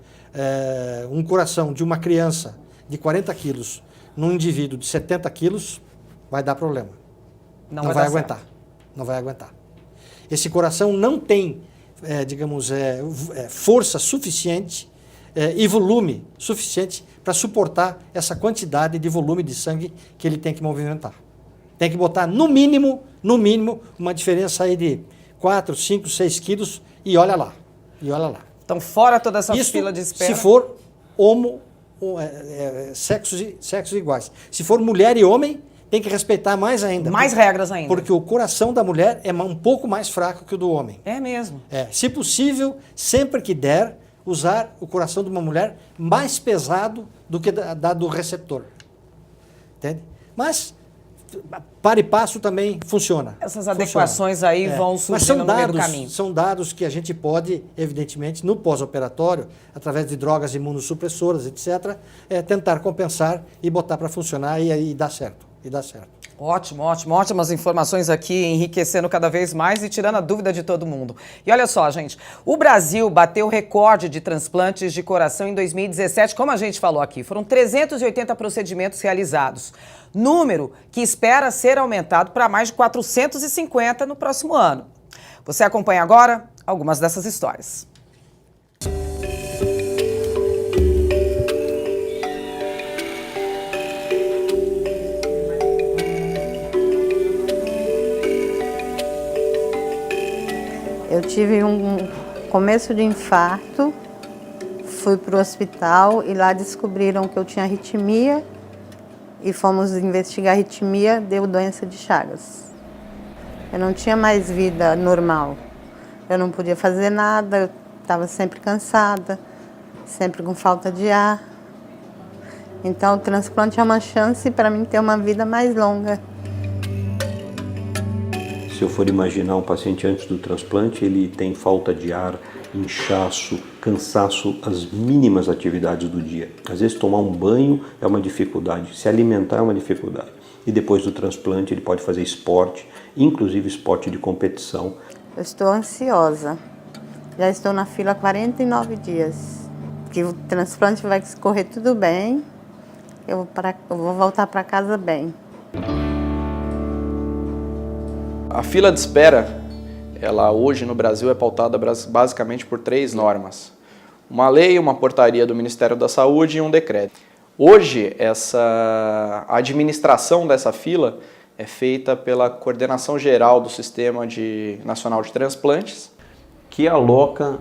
um coração de uma criança de 40 quilos num indivíduo de 70 quilos, vai dar problema. Não vai aguentar. Certo. Não vai aguentar. Esse coração não tem, força suficiente e volume suficiente para suportar essa quantidade de volume de sangue que ele tem que movimentar. Tem que botar, no mínimo, uma diferença aí de 4, 5, 6 quilos e olha lá. E olha lá. Então, fora toda essa Isso fila de espera. se for sexos iguais. Se for mulher e homem, tem que respeitar mais ainda. Mais regras ainda. Porque o coração da mulher é um pouco mais fraco que o do homem. É mesmo. Se possível, sempre que der, usar o coração de uma mulher mais pesado do que da do receptor. Entende? Mas, para e passo também funciona. Essas adequações aí vão surgindo no meio do caminho. São dados que a gente pode, evidentemente, no pós-operatório, através de drogas imunossupressoras, etc., tentar compensar e botar para funcionar e dar certo. E dá certo. Ótimo, ótimo. Ótimas informações aqui, enriquecendo cada vez mais e tirando a dúvida de todo mundo. E olha só, gente, o Brasil bateu o recorde de transplantes de coração em 2017, como a gente falou aqui. Foram 380 procedimentos realizados. Número que espera ser aumentado para mais de 450 no próximo ano. Você acompanha agora algumas dessas histórias. Eu tive um começo de infarto, fui para o hospital e lá descobriram que eu tinha arritmia e fomos investigar a arritmia, deu doença de Chagas. Eu não tinha mais vida normal, eu não podia fazer nada, eu estava sempre cansada, sempre com falta de ar. Então o transplante é uma chance para mim ter uma vida mais longa. Se eu for imaginar um paciente antes do transplante, ele tem falta de ar, inchaço, cansaço, as mínimas atividades do dia. Às vezes tomar um banho é uma dificuldade, se alimentar é uma dificuldade. E depois do transplante ele pode fazer esporte, inclusive esporte de competição. Eu estou ansiosa, já estou na fila há 49 dias. Que o transplante vai correr tudo bem, eu vou voltar para casa bem. A fila de espera, ela hoje no Brasil é pautada basicamente por 3 normas. Uma lei, uma portaria do Ministério da Saúde e um decreto. Hoje, a administração dessa fila é feita pela Coordenação Geral do Sistema Nacional de Transplantes, que aloca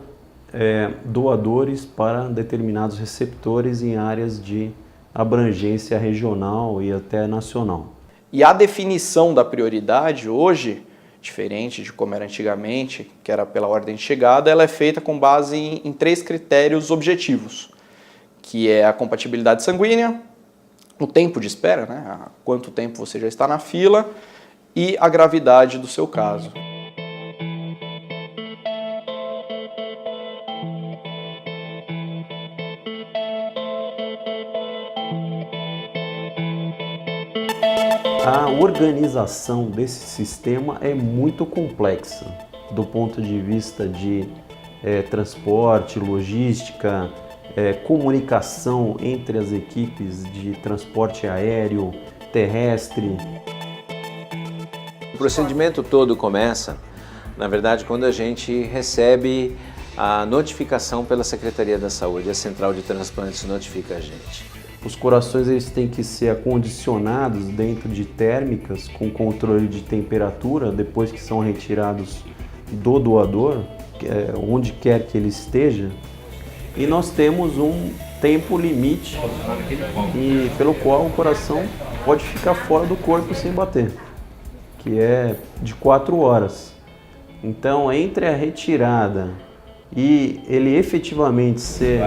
doadores para determinados receptores em áreas de abrangência regional e até nacional. E a definição da prioridade hoje, diferente de como era antigamente, que era pela ordem de chegada, ela é feita com base em 3 critérios objetivos, que é a compatibilidade sanguínea, o tempo de espera, né? Há quanto tempo você já está na fila, e a gravidade do seu caso. A organização desse sistema é muito complexa, do ponto de vista de transporte, logística, comunicação entre as equipes de transporte aéreo, terrestre. O procedimento todo começa, na verdade, quando a gente recebe a notificação pela Secretaria da Saúde, a Central de Transplantes notifica a gente. Os corações eles têm que ser acondicionados dentro de térmicas com controle de temperatura depois que são retirados do doador, onde quer que ele esteja. E nós temos um tempo limite pelo qual o coração pode ficar fora do corpo sem bater, que é de 4 horas. Então, entre a retirada e ele efetivamente ser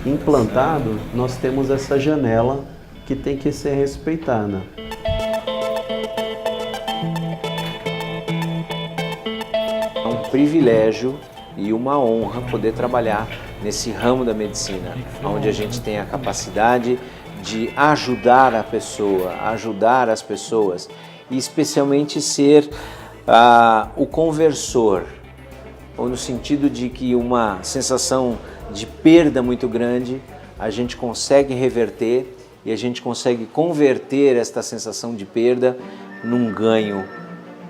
implantado, nós temos essa janela que tem que ser respeitada. É um privilégio e uma honra poder trabalhar nesse ramo da medicina, onde a gente tem a capacidade de ajudar a pessoa, ajudar as pessoas e especialmente ser o conversor, ou no sentido de que uma sensação de perda muito grande, a gente consegue reverter e a gente consegue converter esta sensação de perda num ganho,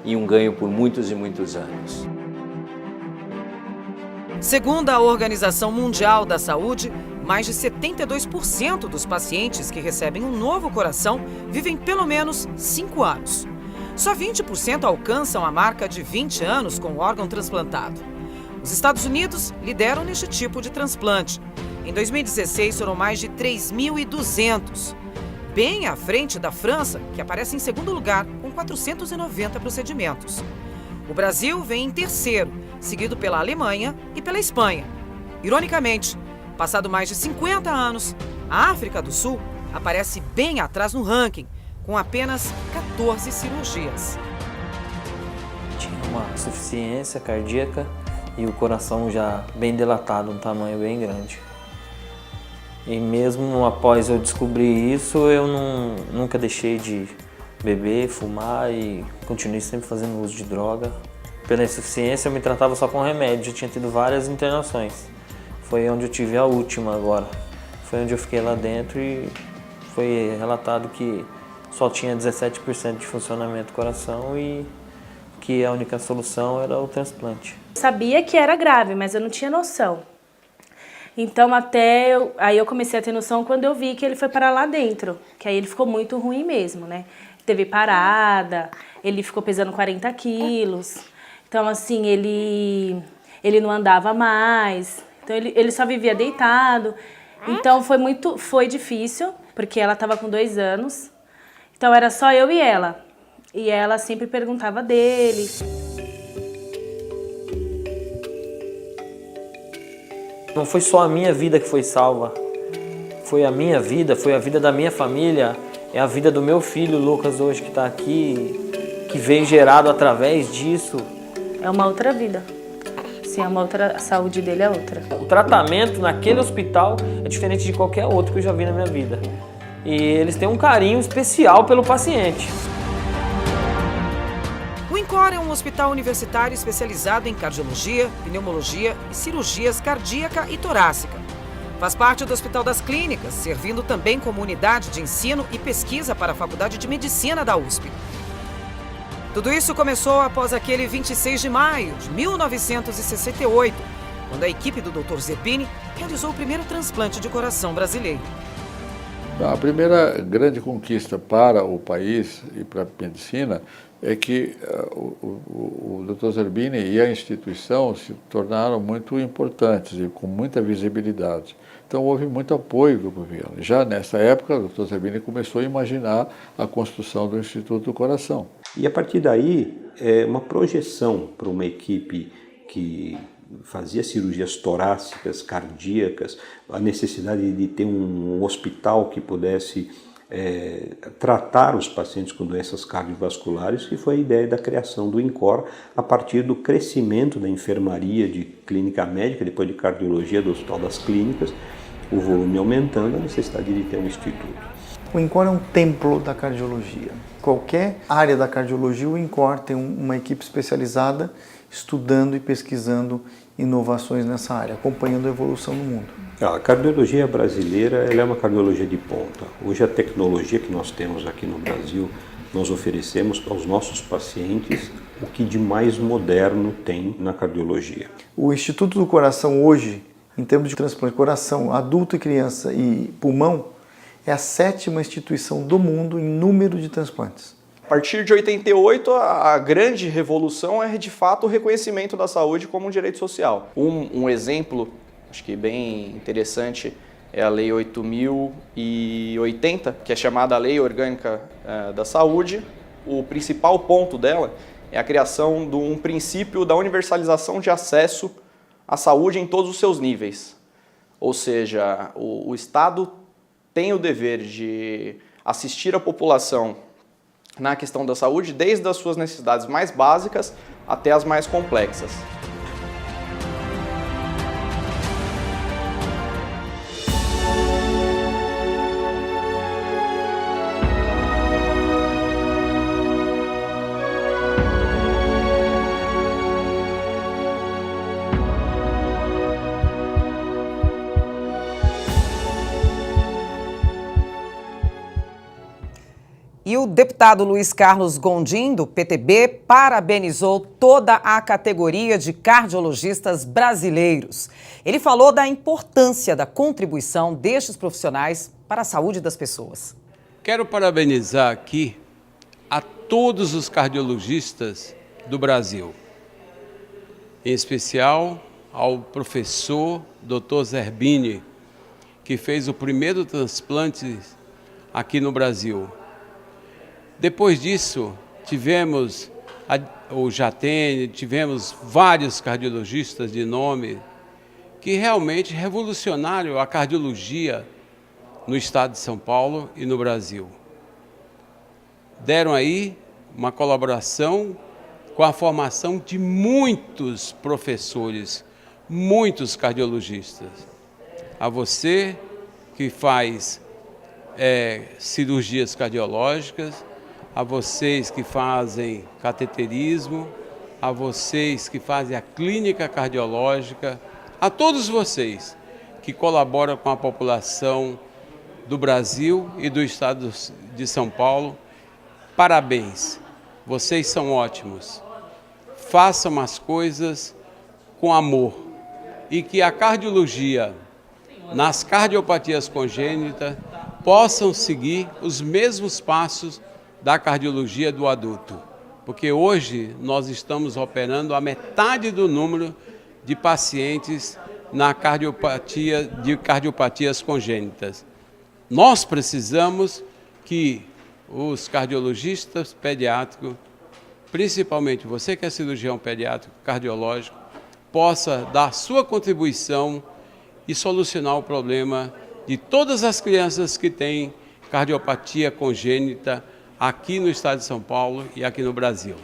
e um ganho por muitos e muitos anos. Segundo a Organização Mundial da Saúde, mais de 72% dos pacientes que recebem um novo coração vivem pelo menos 5 anos. Só 20% alcançam a marca de 20 anos com o órgão transplantado. Os Estados Unidos lideram neste tipo de transplante. Em 2016, foram mais de 3.200. Bem à frente da França, que aparece em segundo lugar, com 490 procedimentos. O Brasil vem em terceiro, seguido pela Alemanha e pela Espanha. Ironicamente, passado mais de 50 anos, a África do Sul aparece bem atrás no ranking, com apenas 14 cirurgias. Tinha uma insuficiência cardíaca e o coração já bem dilatado, um tamanho bem grande. E mesmo após eu descobrir isso, eu nunca deixei de beber, fumar e continuei sempre fazendo uso de droga. Pela insuficiência eu me tratava só com remédio, eu tinha tido várias internações. Foi onde eu tive a última agora. Foi onde eu fiquei lá dentro e foi relatado que só tinha 17% de funcionamento do coração e que a única solução era o transplante. Sabia que era grave, mas eu não tinha noção. Então aí eu comecei a ter noção quando eu vi que ele foi parar lá dentro, que aí ele ficou muito ruim mesmo, né? Teve parada, ele ficou pesando 40 quilos, então assim, ele não andava mais, então ele só vivia deitado, então foi difícil, porque ela estava com 2 anos, então era só eu e ela sempre perguntava dele. Não foi só a minha vida que foi salva, foi a minha vida, foi a vida da minha família, é a vida do meu filho Lucas hoje que está aqui, que veio gerado através disso. É uma outra vida, sim, é uma outra, a saúde dele é outra. O tratamento naquele hospital é diferente de qualquer outro que eu já vi na minha vida. E eles têm um carinho especial pelo paciente. O INCOR é um hospital universitário especializado em cardiologia, pneumologia e cirurgias cardíaca e torácica. Faz parte do Hospital das Clínicas, servindo também como unidade de ensino e pesquisa para a Faculdade de Medicina da USP. Tudo isso começou após aquele 26 de maio de 1968, quando a equipe do Dr. Zerbini realizou o primeiro transplante de coração brasileiro. A primeira grande conquista para o país e para a medicina é que o Dr. Zerbini e a instituição se tornaram muito importantes e com muita visibilidade. Então houve muito apoio do governo. Já nessa época, o Dr. Zerbini começou a imaginar a construção do Instituto do Coração. E a partir daí, uma projeção para uma equipe que fazia cirurgias torácicas, cardíacas, a necessidade de ter um hospital que pudesse tratar os pacientes com doenças cardiovasculares, que foi a ideia da criação do INCOR, a partir do crescimento da enfermaria de clínica médica, depois de cardiologia do Hospital das Clínicas, o volume aumentando, a necessidade de ter um instituto. O INCOR é um templo da cardiologia. Qualquer área da cardiologia, o INCOR tem uma equipe especializada estudando e pesquisando inovações nessa área, acompanhando a evolução do mundo. A cardiologia brasileira ela é uma cardiologia de ponta. Hoje a tecnologia que nós temos aqui no Brasil, nós oferecemos aos nossos pacientes o que de mais moderno tem na cardiologia. O Instituto do Coração hoje, em termos de transplante de coração, adulto e criança e pulmão, é a 7ª instituição do mundo em número de transplantes. A partir de 88, a grande revolução é de fato o reconhecimento da saúde como um direito social. Um exemplo, acho que bem interessante, é a Lei 8.080, que é chamada Lei Orgânica da Saúde. O principal ponto dela é a criação de um princípio da universalização de acesso à saúde em todos os seus níveis. Ou seja, o Estado tem o dever de assistir a população na questão da saúde, desde as suas necessidades mais básicas até as mais complexas. E o deputado Luiz Carlos Gondim, do PTB, parabenizou toda a categoria de cardiologistas brasileiros. Ele falou da importância da contribuição destes profissionais para a saúde das pessoas. Quero parabenizar aqui a todos os cardiologistas do Brasil, em especial ao professor Dr. Zerbini, que fez o primeiro transplante aqui no Brasil. Depois disso, tivemos o Jatene, tivemos vários cardiologistas de nome que realmente revolucionaram a cardiologia no estado de São Paulo e no Brasil. Deram aí uma colaboração com a formação de muitos professores, muitos cardiologistas. A você que faz cirurgias cardiológicas, a vocês que fazem cateterismo, a vocês que fazem a clínica cardiológica, a todos vocês que colaboram com a população do Brasil e do estado de São Paulo, parabéns, vocês são ótimos. Façam as coisas com amor e que a cardiologia, nas cardiopatias congênitas, possam seguir os mesmos passos da cardiologia do adulto, porque hoje nós estamos operando a metade do número de pacientes na cardiopatias congênitas. Nós precisamos que os cardiologistas pediátricos, principalmente você que é cirurgião pediátrico cardiológico, possa dar sua contribuição e solucionar o problema de todas as crianças que têm cardiopatia congênita aqui no estado de São Paulo e aqui no Brasil.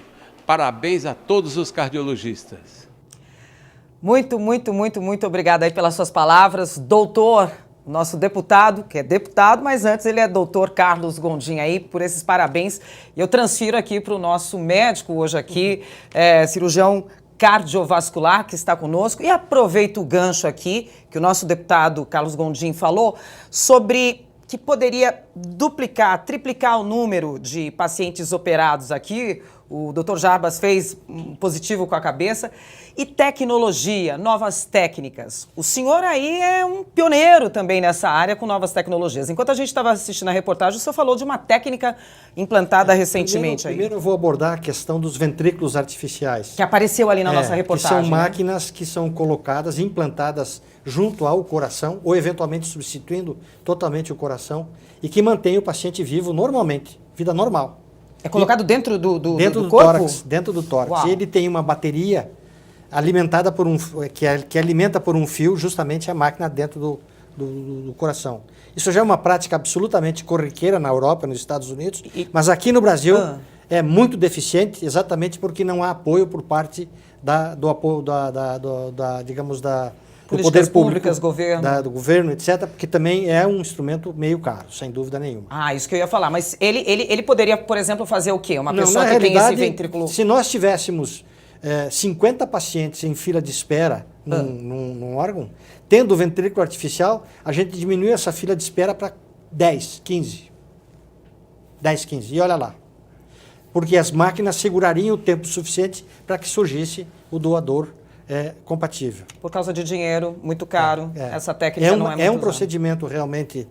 Parabéns a todos os cardiologistas. Muito obrigada aí pelas suas palavras. Doutor, nosso deputado, que é deputado, mas antes ele é doutor Carlos Gondim aí, por esses parabéns. E eu transfiro aqui para o nosso médico hoje aqui, cirurgião cardiovascular, que está conosco. E aproveito o gancho aqui, que o nosso deputado Carlos Gondim falou, sobre que poderia duplicar, triplicar o número de pacientes operados aqui. O Dr. Jarbas fez um positivo com a cabeça. E tecnologia, novas técnicas. O senhor aí é um pioneiro também nessa área com novas tecnologias. Enquanto a gente estava assistindo a reportagem, o senhor falou de uma técnica implantada recentemente. Primeiro eu vou abordar a questão dos ventrículos artificiais. Que apareceu ali na nossa reportagem. Que são máquinas que são colocadas, implantadas junto ao coração, ou eventualmente substituindo totalmente o coração, e que mantém o paciente vivo normalmente, vida normal. É colocado dentro do corpo? Tórax, dentro do tórax. Uau. E ele tem uma bateria alimentada por que alimenta por um fio justamente a máquina dentro do coração. Isso já é uma prática absolutamente corriqueira na Europa, nos Estados Unidos, mas aqui no Brasil é muito deficiente, exatamente porque não há apoio por parte do poder público, governo. do governo, etc., porque também é um instrumento meio caro, sem dúvida nenhuma. Ah, isso que eu ia falar. Mas ele poderia, por exemplo, fazer o quê? Uma pessoa que tem esse ventrículo... Se nós tivéssemos 50 pacientes em fila de espera num órgão, tendo o ventrículo artificial, a gente diminui essa fila de espera para 10, 15. 10, 15. E olha lá. Porque as máquinas segurariam o tempo suficiente para que surgisse o doador compatível. Por causa de dinheiro, muito caro, essa técnica não é muito É um procedimento realmente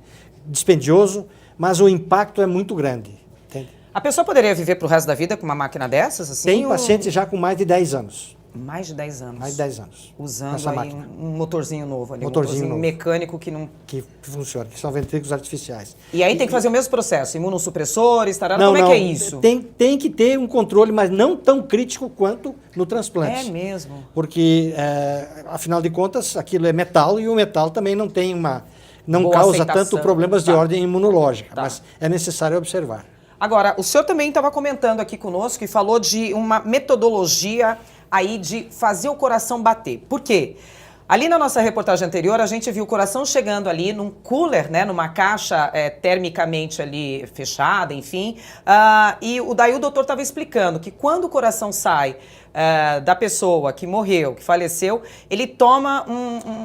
dispendioso, mas o impacto é muito grande. Entende? A pessoa poderia viver para o resto da vida com uma máquina dessas? Assim, tem pacientes já com mais de 10 anos. Mais de 10 anos? Mais de 10 anos. Usando aí um motorzinho novo ali, motorzinho novo, mecânico que não... Que funciona, que são ventrículos artificiais. E aí tem que fazer o mesmo processo, imunossupressores, tarará, como é que é isso? Tem que ter um controle, mas não tão crítico quanto no transplante. É mesmo? Porque, afinal de contas, aquilo é metal e o metal também não tem não boa causa aceitação. tanto problemas de ordem imunológica, mas é necessário observar. Agora, o senhor também estava comentando aqui conosco e falou de uma metodologia aí de fazer o coração bater. Por quê? Ali na nossa reportagem anterior, a gente viu o coração chegando ali num cooler, né, numa caixa termicamente ali fechada, enfim. E daí o doutor estava explicando que quando o coração sai da pessoa que morreu, que faleceu, ele toma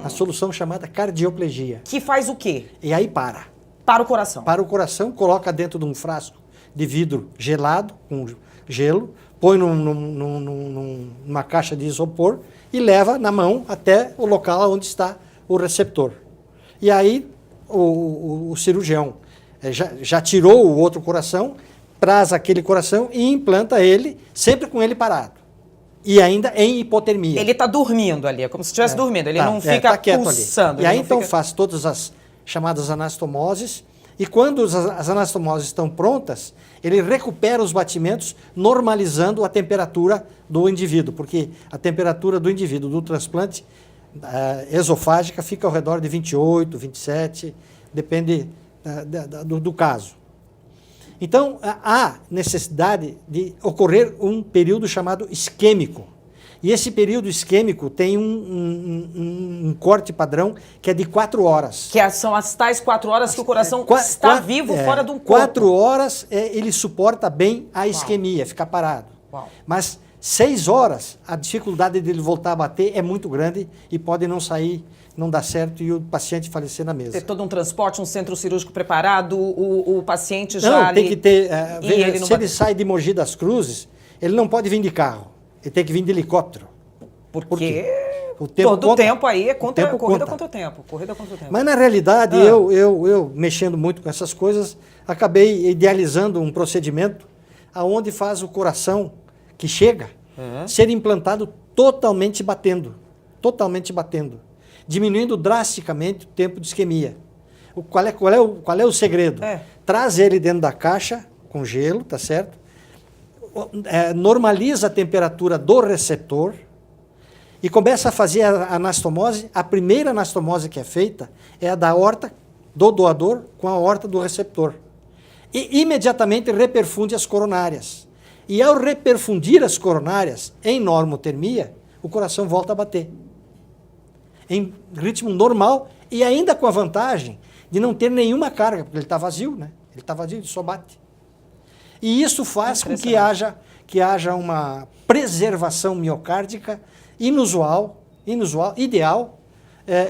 a solução chamada cardioplegia. Que faz o quê? E aí para. Para o coração. Para o coração, coloca dentro de um frasco de vidro gelado, com gelo, põe numa caixa de isopor e leva na mão até o local onde está o receptor. E aí o cirurgião já tirou o outro coração, traz aquele coração e implanta ele, sempre com ele parado. E ainda em hipotermia. Ele está dormindo ali, é como se estivesse dormindo, ele não fica pulsando. Ali. E aí então faz todas as chamadas anastomoses, e quando as anastomoses estão prontas, ele recupera os batimentos, normalizando a temperatura do indivíduo, porque a temperatura do indivíduo do transplante esofágica fica ao redor de 28, 27, depende do caso. Então, há necessidade de ocorrer um período chamado isquêmico. E esse período isquêmico tem um corte padrão que é de 4 horas. Que são as tais 4 horas que o coração está vivo fora de um corpo. 4 horas ele suporta bem a isquemia, fica parado. Uau. Mas 6 horas, a dificuldade dele voltar a bater é muito grande e pode não sair, não dar certo e o paciente falecer na mesa. Ter todo um transporte, um centro cirúrgico preparado, o paciente já... Não, tem que ter... ele se ele sai de Mogi das Cruzes, ele não pode vir de carro. Ele tem que vir de helicóptero. Porque o tempo todo o tempo aí é corrida conta. contra o tempo. Corrida contra o tempo. Mas, na realidade, eu mexendo muito com essas coisas, acabei idealizando um procedimento onde faz o coração que chega ser implantado totalmente batendo. Totalmente batendo. Diminuindo drasticamente o tempo de isquemia. Qual é o segredo? Traz ele dentro da caixa, com gelo, tá certo? Normaliza a temperatura do receptor e começa a fazer a anastomose. A primeira anastomose que é feita é a da aorta do doador com a aorta do receptor. E imediatamente reperfunde as coronárias. E ao reperfundir as coronárias em normotermia, o coração volta a bater. Em ritmo normal e ainda com a vantagem de não ter nenhuma carga, porque ele está vazio, né? Ele está vazio, ele só bate. E isso faz com que haja uma preservação miocárdica inusual, ideal.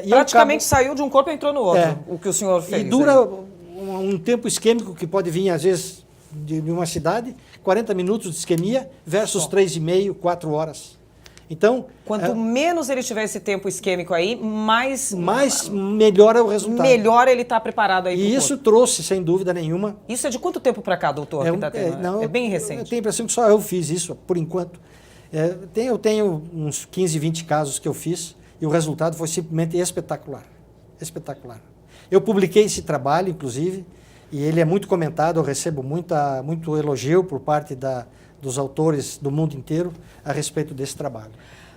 Praticamente saiu de um corpo e entrou no outro, o que o senhor fez. E dura um tempo isquêmico que pode vir, às vezes, de uma cidade, 40 minutos de isquemia versus 3,5, 4 horas. Então, quanto menos ele tiver esse tempo isquêmico aí, mais melhora o resultado. Melhor ele está preparado aí. E isso trouxe, sem dúvida nenhuma. Isso é de quanto tempo para cá, doutor? É bem recente. Eu tenho a impressão que só eu fiz isso, por enquanto. Eu tenho uns 15, 20 casos que eu fiz e o resultado foi simplesmente espetacular. Espetacular. Eu publiquei esse trabalho, inclusive, e ele é muito comentado, eu recebo muito elogio por parte dos autores do mundo inteiro a respeito desse trabalho.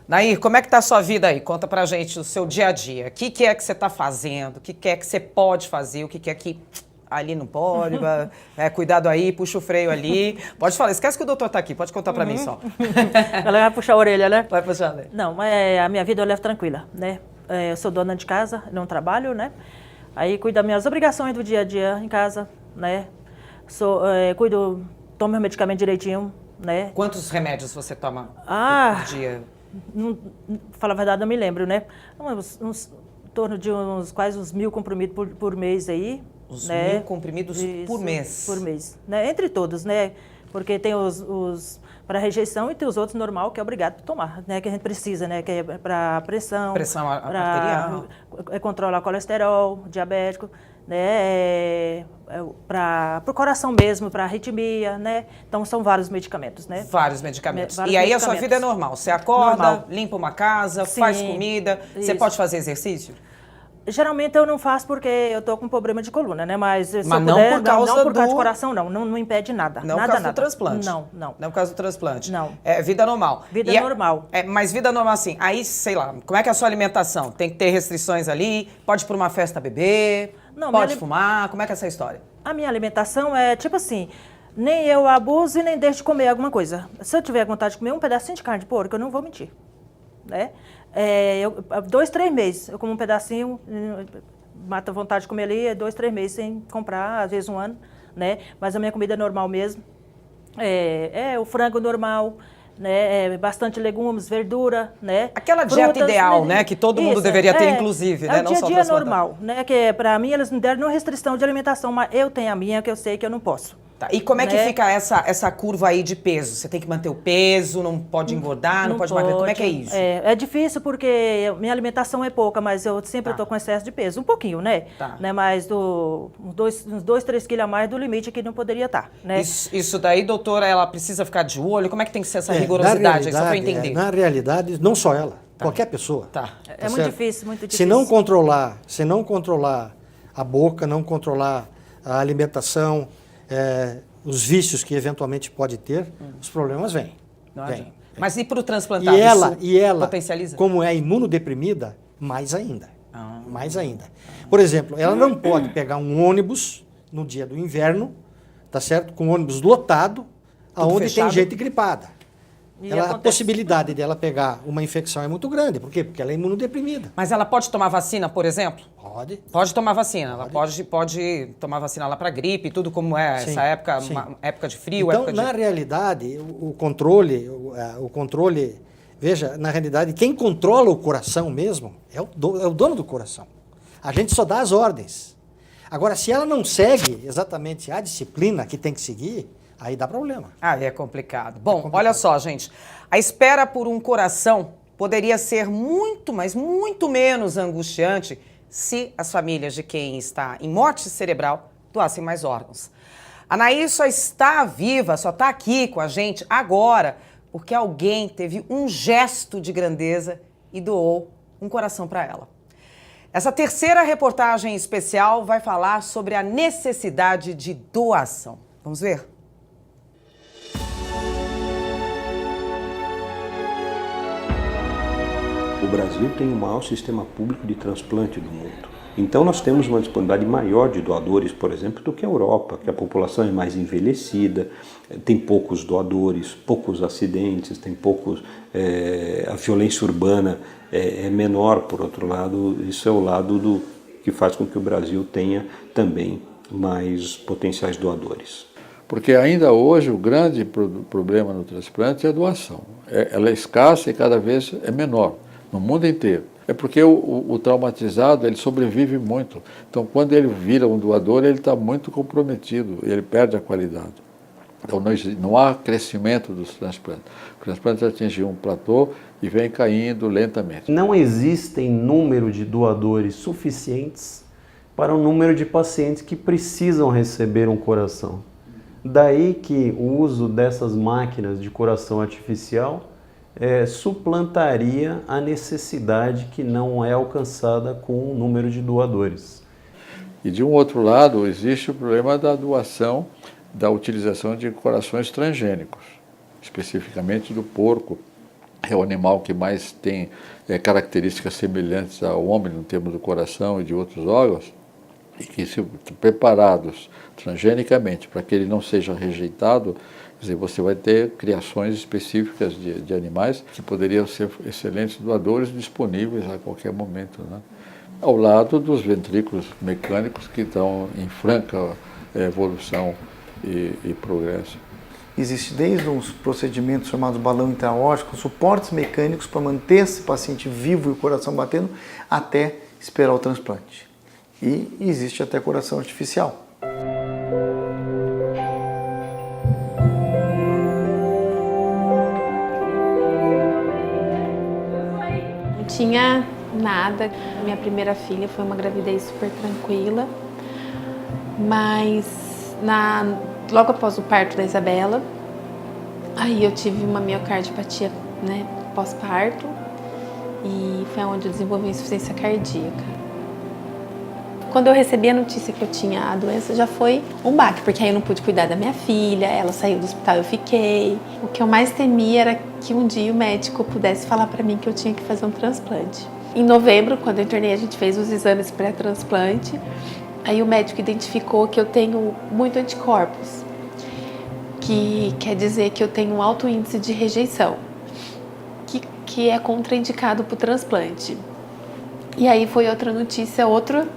Nair, como é que está a sua vida aí? Conta pra gente o seu dia a dia. O que é que você está fazendo? O que é que você pode fazer? O que é que ali não pode? Cuidado aí, puxa o freio ali. Pode falar, esquece que o doutor está aqui, pode contar pra mim só. Ela vai puxar a orelha, né? Vai puxar a orelha. Não, a minha vida eu levo tranquila, né? Eu sou dona de casa, não trabalho, né? Aí cuido das minhas obrigações do dia a dia em casa, né? Tomo meu medicamento direitinho, né? Quantos remédios você toma por dia? Falar a verdade, não me lembro, né? Em torno de quase uns 1.000 comprimidos por mês aí. Os né? 1.000 comprimidos por mês? Por mês, né? Entre todos, né? Porque tem os para rejeição e tem os outros normal, que é obrigado a tomar, né? Que a gente precisa, né? Que é para pressão. Pressão arterial. Controlar o colesterol, diabético, né? Para o coração mesmo, para arritmia, né? Então são vários medicamentos, né? Vários medicamentos. E aí a sua vida é normal? Você acorda, limpa uma casa, faz comida, você pode fazer exercício? Geralmente eu não faço porque eu tô com problema de coluna, né? Mas se eu não puder, por causa não por causa de coração, não impede nada. Não por causa do transplante? Não. Não por causa do transplante? Não. É vida normal? Vida normal. Mas vida normal assim, aí, sei lá, como é que é a sua alimentação? Tem que ter restrições ali? Pode ir para uma festa beber? Não, pode fumar? Como é que é essa história? A minha alimentação é tipo assim, nem eu abuso e nem deixo de comer alguma coisa. Se eu tiver vontade de comer um pedacinho de carne de porco, eu não vou mentir, né? 2, 3 meses eu como um pedacinho... Mata a vontade de comer ali, 2, 3 meses sem comprar, às vezes 1 ano, né? Mas a minha comida é normal mesmo. O frango normal, né? Bastante legumes, verdura, né? Aquela dieta ideal, né? Que todo mundo deveria ter, inclusive, né? Não só o dia a dia normal, né? Que para mim eles não deram nenhuma restrição de alimentação, mas eu tenho a minha que eu sei que eu não posso. Tá. E como é que né? fica essa curva aí de peso? Você tem que manter o peso, não pode engordar, não pode emagrecer. Como é que é isso? É difícil porque minha alimentação é pouca, mas eu sempre estou com excesso de peso. Um pouquinho, né? Tá. Né? Mas uns 2, 3 quilos a mais do limite que não poderia estar, né? Isso daí, doutora, ela precisa ficar de olho? Como é que tem que ser essa rigorosidade aí, só para eu entender? Na realidade, não só ela, qualquer pessoa. Tá. É muito difícil, muito difícil. Se não controlar a boca, não controlar a alimentação, os vícios que eventualmente pode ter, os problemas vêm. Vem. Mas e para o transplantado? E ela, potencializa? como é imunodeprimida, mais ainda. Mais ainda. Por exemplo, ela não pode pegar um ônibus no dia do inverno, tá certo? Com um ônibus lotado, aonde tem gente gripada. A possibilidade dela pegar uma infecção é muito grande. Por quê? Porque ela é imunodeprimida. Mas ela pode tomar vacina, por exemplo? Pode. Pode tomar vacina. Ela pode tomar vacina lá para gripe, tudo como é essa época, época de frio, então, época de... na realidade, o controle, veja, na realidade, quem controla o coração mesmo é o dono do coração. A gente só dá as ordens. Agora, se ela não segue exatamente a disciplina que tem que seguir, aí dá problema. Aí é complicado. Bom, olha só, gente. A espera por um coração poderia ser muito, mas muito menos angustiante se as famílias de quem está em morte cerebral doassem mais órgãos. A Anaí só está viva, só está aqui com a gente agora porque alguém teve um gesto de grandeza e doou um coração para ela. Essa terceira reportagem especial vai falar sobre a necessidade de doação. Vamos ver? O Brasil tem o maior sistema público de transplante do mundo. Então nós temos uma disponibilidade maior de doadores, por exemplo, do que a Europa, que a população é mais envelhecida, tem poucos doadores, poucos acidentes, tem poucos... a violência urbana é menor, por outro lado, isso é o lado que faz com que o Brasil tenha também mais potenciais doadores. Porque ainda hoje o grande problema no transplante é a doação. Ela é escassa e cada vez é menor, no mundo inteiro. É porque o traumatizado, ele sobrevive muito. Então, quando ele vira um doador, ele está muito comprometido, ele perde a qualidade. Então, não há crescimento dos transplantes. O transplante atingiu um platô e vem caindo lentamente. Não existem número de doadores suficientes para o número de pacientes que precisam receber um coração. Daí que o uso dessas máquinas de coração artificial suplantaria a necessidade que não é alcançada com o número de doadores. E de um outro lado, existe o problema da doação, da utilização de corações transgênicos, especificamente do porco. É o animal que mais tem características semelhantes ao homem no termo do coração e de outros órgãos, e que, se preparados transgenicamente para que ele não seja rejeitado, quer dizer, você vai ter criações específicas de animais que poderiam ser excelentes doadores disponíveis a qualquer momento, né? Ao lado dos ventrículos mecânicos que estão em franca evolução e progresso. Existe desde uns procedimentos chamados balão intra-aórtico, suportes mecânicos para manter esse paciente vivo e o coração batendo até esperar o transplante. E existe até coração artificial. Não tinha nada. Minha primeira filha foi uma gravidez super tranquila, mas logo após o parto da Isabela, aí eu tive uma miocardiopatia, né, pós-parto, e foi onde eu desenvolvi insuficiência cardíaca. Quando eu recebi a notícia que eu tinha a doença, já foi um baque, porque aí eu não pude cuidar da minha filha, ela saiu do hospital, eu fiquei. O que eu mais temia era que um dia o médico pudesse falar para mim que eu tinha que fazer um transplante. Em novembro, quando eu internei, a gente fez os exames pré-transplante, aí o médico identificou que eu tenho muito anticorpos, que quer dizer que eu tenho um alto índice de rejeição, que é contraindicado para o transplante. E aí foi outra notícia, outra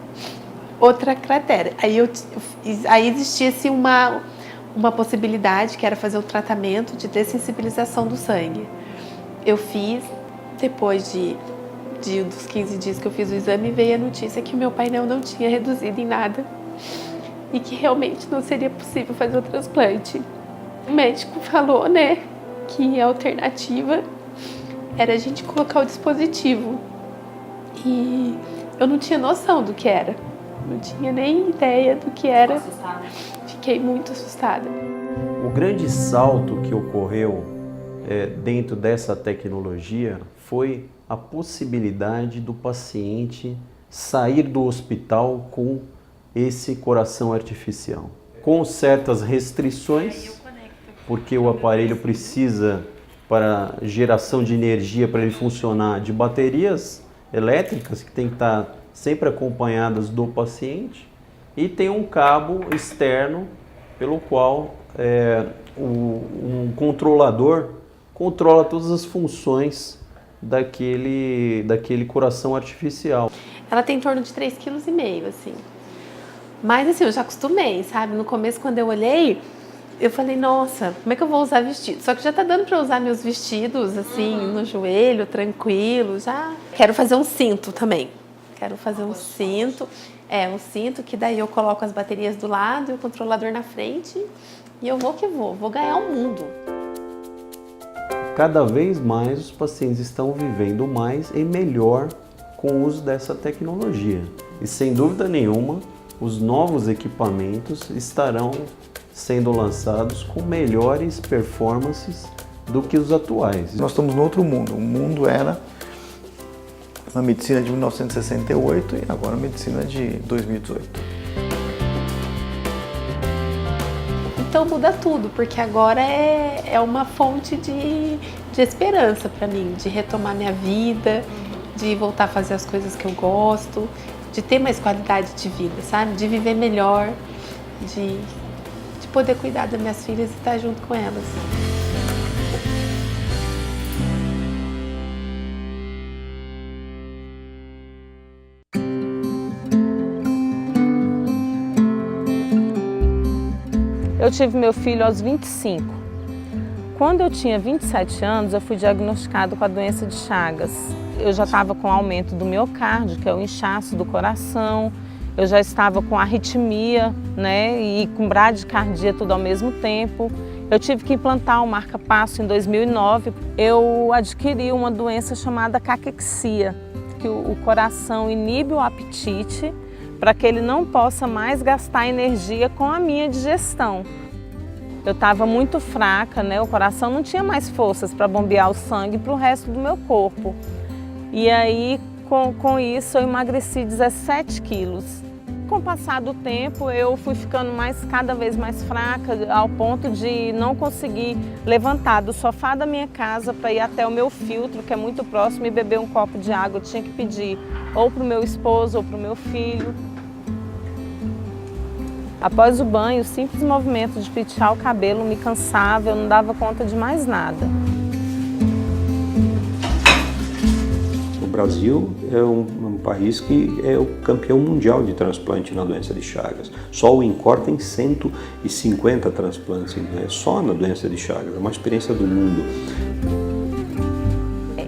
cratera. Aí existia-se uma possibilidade, que era fazer o tratamento de dessensibilização do sangue. Eu fiz, depois dos 15 dias que eu fiz o exame, veio a notícia que o meu painel não tinha reduzido em nada e que realmente não seria possível fazer o transplante. O médico falou, né, que a alternativa era a gente colocar o dispositivo. E eu não tinha noção do que era, não tinha nem ideia do que era. Fiquei muito assustada. O grande salto que ocorreu dentro dessa tecnologia foi a possibilidade do paciente sair do hospital com esse coração artificial, com certas restrições, porque o aparelho precisa, para geração de energia, para ele funcionar, de baterias elétricas que tem que estar sempre acompanhadas do paciente, e tem um cabo externo pelo qual um controlador controla todas as funções daquele coração artificial. Ela tem em torno de 3,5 kg, assim. Mas assim, eu já acostumei, sabe? No começo, quando eu olhei, eu falei, nossa, como é que eu vou usar vestido? Só que já tá dando para usar meus vestidos, assim, no joelho, tranquilo, já. Quero fazer um cinto também. Quero fazer um cinto. Um cinto que daí eu coloco as baterias do lado e o controlador na frente. E eu vou que vou ganhar o mundo. Cada vez mais os pacientes estão vivendo mais e melhor com o uso dessa tecnologia. E sem dúvida nenhuma, os novos equipamentos estarão sendo lançados com melhores performances do que os atuais. Nós estamos no outro mundo. O mundo era a medicina de 1968 e agora a medicina de 2018. Então muda tudo, porque agora é uma fonte de esperança para mim, de retomar minha vida, de voltar a fazer as coisas que eu gosto, de ter mais qualidade de vida, sabe? De viver melhor, de poder cuidar das minhas filhas e estar junto com elas. Eu tive meu filho aos 25. Quando eu tinha 27 anos, eu fui diagnosticado com a doença de Chagas. Eu já estava com aumento do miocárdio, que é o inchaço do coração. Eu já estava com arritmia, né, e com bradicardia tudo ao mesmo tempo. Eu tive que implantar o marca-passo em 2009. Eu adquiri uma doença chamada caquexia, que o coração inibe o apetite para que ele não possa mais gastar energia com a minha digestão. Eu estava muito fraca, né? O coração não tinha mais forças para bombear o sangue para o resto do meu corpo. E aí, com isso, eu emagreci 17 quilos. Com o passar do tempo, eu fui ficando cada vez mais fraca, ao ponto de não conseguir levantar do sofá da minha casa para ir até o meu filtro, que é muito próximo, e beber um copo de água. Eu tinha que pedir ou para o meu esposo ou para o meu filho. Após o banho, o simples movimento de pentear o cabelo me cansava, eu não dava conta de mais nada. O Brasil é um país que é o campeão mundial de transplante na doença de Chagas. Só o INCOR tem 150 transplantes, né? Só na doença de Chagas, é uma experiência do mundo.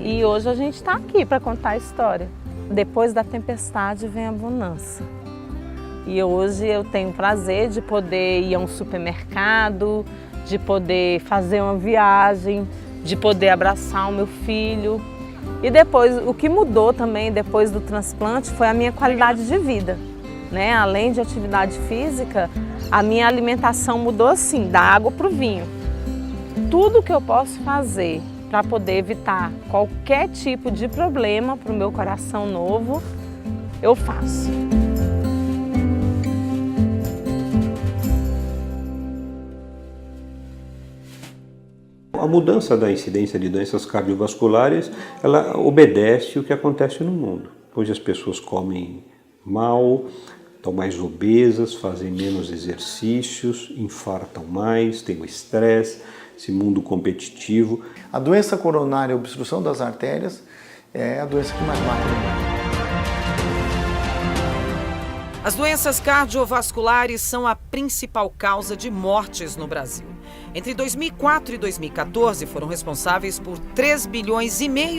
E hoje a gente está aqui para contar a história. Depois da tempestade vem a bonança. E hoje eu tenho o prazer de poder ir a um supermercado, de poder fazer uma viagem, de poder abraçar o meu filho. E depois, o que mudou também depois do transplante foi a minha qualidade de vida, né? Além de atividade física, a minha alimentação mudou assim, da água para o vinho. Tudo que eu posso fazer para poder evitar qualquer tipo de problema para o meu coração novo, eu faço. A mudança da incidência de doenças cardiovasculares, ela obedece o que acontece no mundo. Hoje as pessoas comem mal, estão mais obesas, fazem menos exercícios, infartam mais, têm o estresse, esse mundo competitivo. A doença coronária, a obstrução das artérias, é a doença que mais mata. As doenças cardiovasculares são a principal causa de mortes no Brasil. Entre 2004 e 2014 foram responsáveis por 3,5 bilhões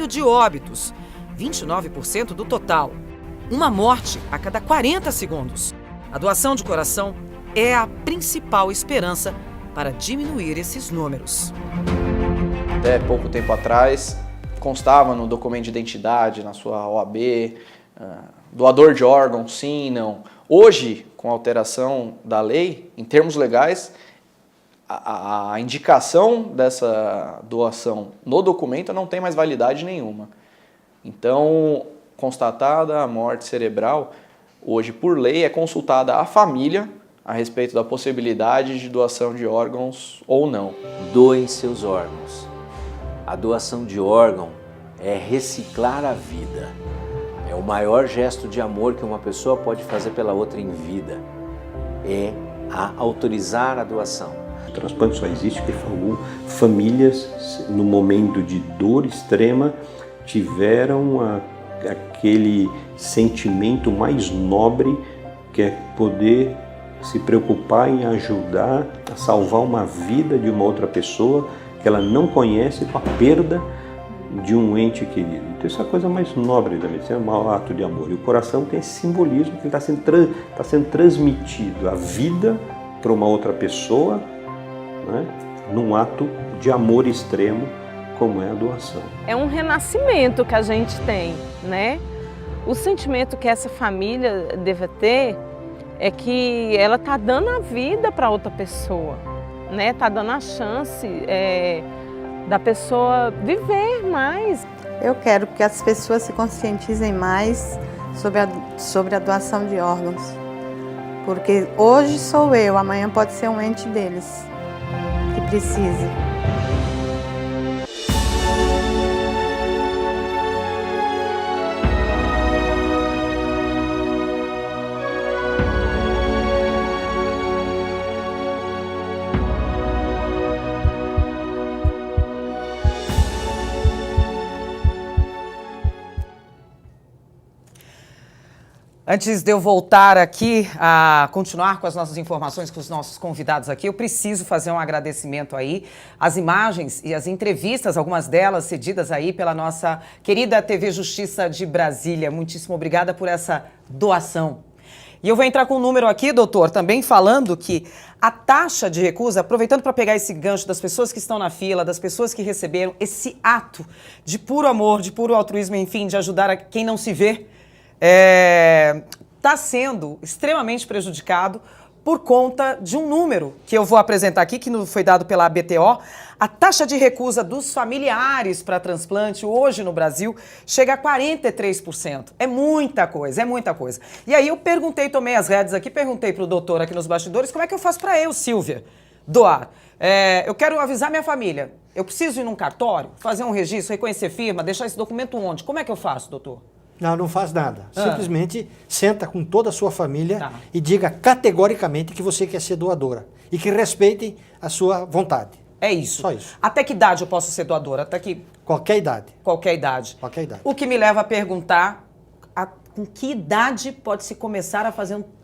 de óbitos, 29% do total. Uma morte a cada 40 segundos. A doação de coração é a principal esperança para diminuir esses números. Até pouco tempo atrás, constava no documento de identidade, na sua OAB, doador de órgão, sim, não. Hoje, com a alteração da lei, em termos legais, a indicação dessa doação no documento não tem mais validade nenhuma. Então, constatada a morte cerebral, hoje, por lei, é consultada a família a respeito da possibilidade de doação de órgãos ou não. Doem seus órgãos. A doação de órgão é reciclar a vida. É o maior gesto de amor que uma pessoa pode fazer pela outra em vida. É autorizar a doação. O transplante só existe porque famílias, no momento de dor extrema, tiveram aquele sentimento mais nobre, que é poder se preocupar em ajudar a salvar uma vida de uma outra pessoa que ela não conhece com a perda de um ente querido. Então isso é a coisa mais nobre da medicina, é o maior ato de amor. E o coração tem esse simbolismo que está sendo transmitido a vida para uma outra pessoa, né, num ato de amor extremo como é a doação. É um renascimento que a gente tem, né? O sentimento que essa família deve ter é que ela está dando a vida para outra pessoa, né? Está dando a chance da pessoa viver mais. Eu quero que as pessoas se conscientizem mais sobre a doação de órgãos. Porque hoje sou eu, amanhã pode ser um ente deles que precise. Antes de eu voltar aqui a continuar com as nossas informações com os nossos convidados aqui, eu preciso fazer um agradecimento aí às imagens e às entrevistas, algumas delas cedidas aí pela nossa querida TV Justiça de Brasília. Muitíssimo obrigada por essa doação. E eu vou entrar com um número aqui, doutor, também falando que a taxa de recusa, aproveitando para pegar esse gancho das pessoas que estão na fila, das pessoas que receberam esse ato de puro amor, de puro altruísmo, enfim, de ajudar a quem não se vê, está sendo extremamente prejudicado por conta de um número que eu vou apresentar aqui, que foi dado pela ABTO. A taxa de recusa dos familiares para transplante hoje no Brasil chega a 43%. É muita coisa, é muita coisa. E aí eu tomei as rédeas aqui, perguntei para o doutor aqui nos bastidores, como é que eu faço para eu, Silvia, doar? Eu quero avisar minha família. Eu preciso ir num cartório, fazer um registro, reconhecer firma, deixar esse documento onde? Como é que eu faço, doutor? Não faz nada. Simplesmente senta com toda a sua família e diga categoricamente que você quer ser doadora e que respeitem a sua vontade. É isso. Só isso. Até que idade eu posso ser doadora? Até que... Qualquer idade. Qualquer idade. Qualquer idade. O que me leva a perguntar com que idade pode-se começar a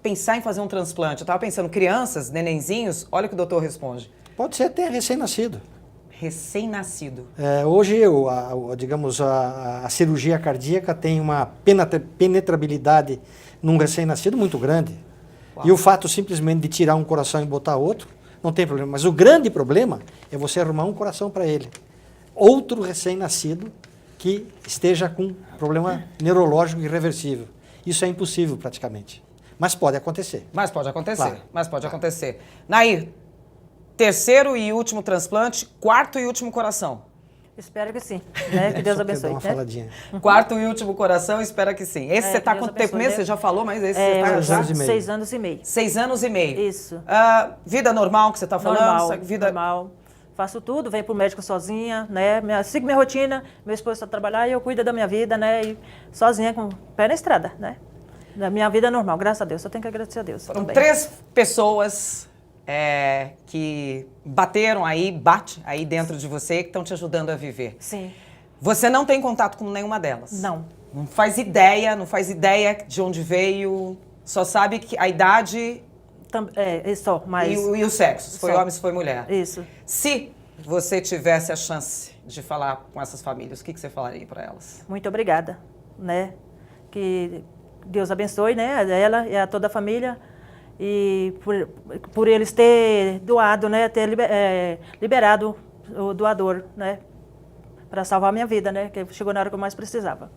pensar em fazer um transplante? Eu estava pensando, crianças, nenenzinhos, olha o que o doutor responde. Pode ser até recém-nascido. Recém-nascido. Hoje, digamos, a cirurgia cardíaca tem uma penetrabilidade num recém-nascido muito grande. Uau. E o fato simplesmente de tirar um coração e botar outro, não tem problema. Mas o grande problema é você arrumar um coração para ele. Outro recém-nascido que esteja com problema neurológico irreversível. Isso é impossível praticamente. Mas pode acontecer. Mas pode acontecer. Claro. Mas pode acontecer. Nair, terceiro e último transplante, quarto e último coração. Espero que sim, né? Que Deus abençoe. Uma faladinha. Quarto e último coração, espero que sim. Esse você está quanto tempo mesmo? Você já falou, mas esse você está... 6 anos e meio. 6 anos e meio. 6 anos e meio. Isso. Vida normal que você está falando? Normal. Faço tudo, venho pro médico sozinha, né? Sigo minha rotina, meu esposo está trabalhando e eu cuido da minha vida, né? E sozinha, com o pé na estrada, né? Da minha vida normal, graças a Deus. Eu tenho que agradecer a Deus. Foram 3 pessoas que bate aí dentro de você, que estão te ajudando a viver. Sim. Você não tem contato com nenhuma delas? Não. Não faz ideia de onde veio, só sabe que a idade... Só, mas... E o sexo, se foi homem, se foi mulher. Isso. Se você tivesse a chance de falar com essas famílias, o que você falaria para elas? Muito obrigada, né? Que Deus abençoe, né? Ela e a toda a família. E por eles ter doado, né, ter liberado o doador, né, para salvar a minha vida, né, que chegou na hora que eu mais precisava.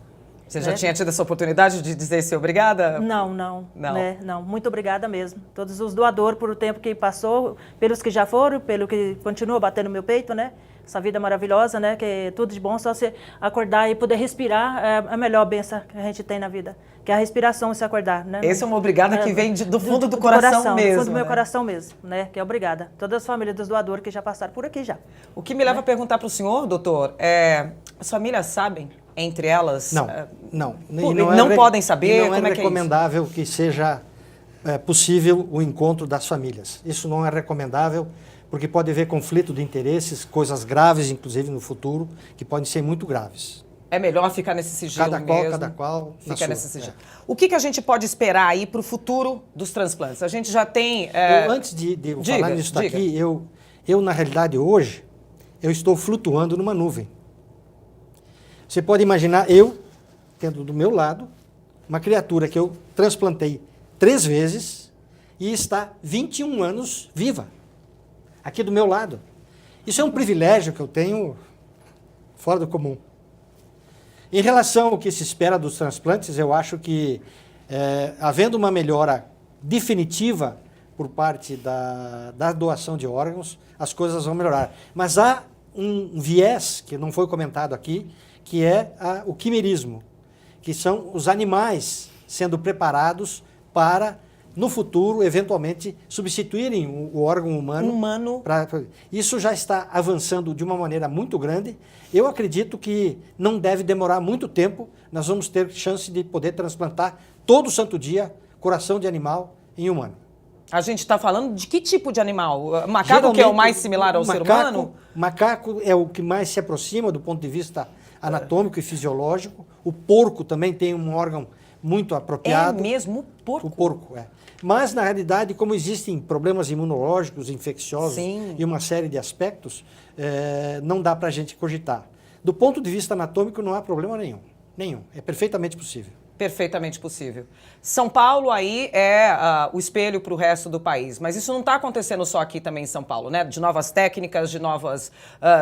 Você já tinha tido essa oportunidade de dizer se obrigada? Não. Né, não. Muito obrigada mesmo. Todos os doadores por o tempo que passou, pelos que já foram, pelo que continua batendo no meu peito, né? Essa vida maravilhosa, né? Que é tudo de bom, só se acordar e poder respirar é a melhor bênção que a gente tem na vida. Que é a respiração, se acordar, né? Esse é uma obrigada que vem do fundo do coração mesmo. Do fundo do meu né? coração mesmo, né? Que é obrigada. Todas as famílias dos doadores que já passaram por aqui já. O que me leva a perguntar para o senhor, doutor, as famílias sabem, entre elas? Não podem saber? Não é recomendável que seja possível o encontro das famílias. Isso não é recomendável, porque pode haver conflito de interesses, coisas graves, inclusive no futuro, que podem ser muito graves. É melhor ficar nesse sigilo mesmo. Cada qual fica nesse sigilo. O que a gente pode esperar aí para o futuro dos transplantes? A gente já tem... Antes de falar nisso daqui, eu, na realidade, hoje, eu estou flutuando numa nuvem. Você pode imaginar eu, tendo do meu lado, uma criatura que eu transplantei 3 vezes e está 21 anos viva, aqui do meu lado. Isso é um privilégio que eu tenho fora do comum. Em relação ao que se espera dos transplantes, eu acho que, havendo uma melhora definitiva por parte da doação de órgãos, as coisas vão melhorar. Mas há um viés, que não foi comentado aqui, que é o quimerismo, que são os animais sendo preparados para, no futuro, eventualmente, substituírem o órgão humano. Isso já está avançando de uma maneira muito grande. Eu acredito que não deve demorar muito tempo, nós vamos ter chance de poder transplantar todo santo dia coração de animal em humano. A gente está falando de que tipo de animal? Macaco, que é o mais similar ao ser humano? Macaco é o que mais se aproxima do ponto de vista anatômico e fisiológico. O porco também tem um órgão muito apropriado. É mesmo o porco? O porco, é. Mas, na realidade, como existem problemas imunológicos, infecciosos e uma série de aspectos, não dá para a gente cogitar. Do ponto de vista anatômico, não há problema nenhum. Nenhum. É perfeitamente possível. Perfeitamente possível. São Paulo aí é o espelho para o resto do país, mas isso não está acontecendo só aqui também em São Paulo, né? De novas técnicas,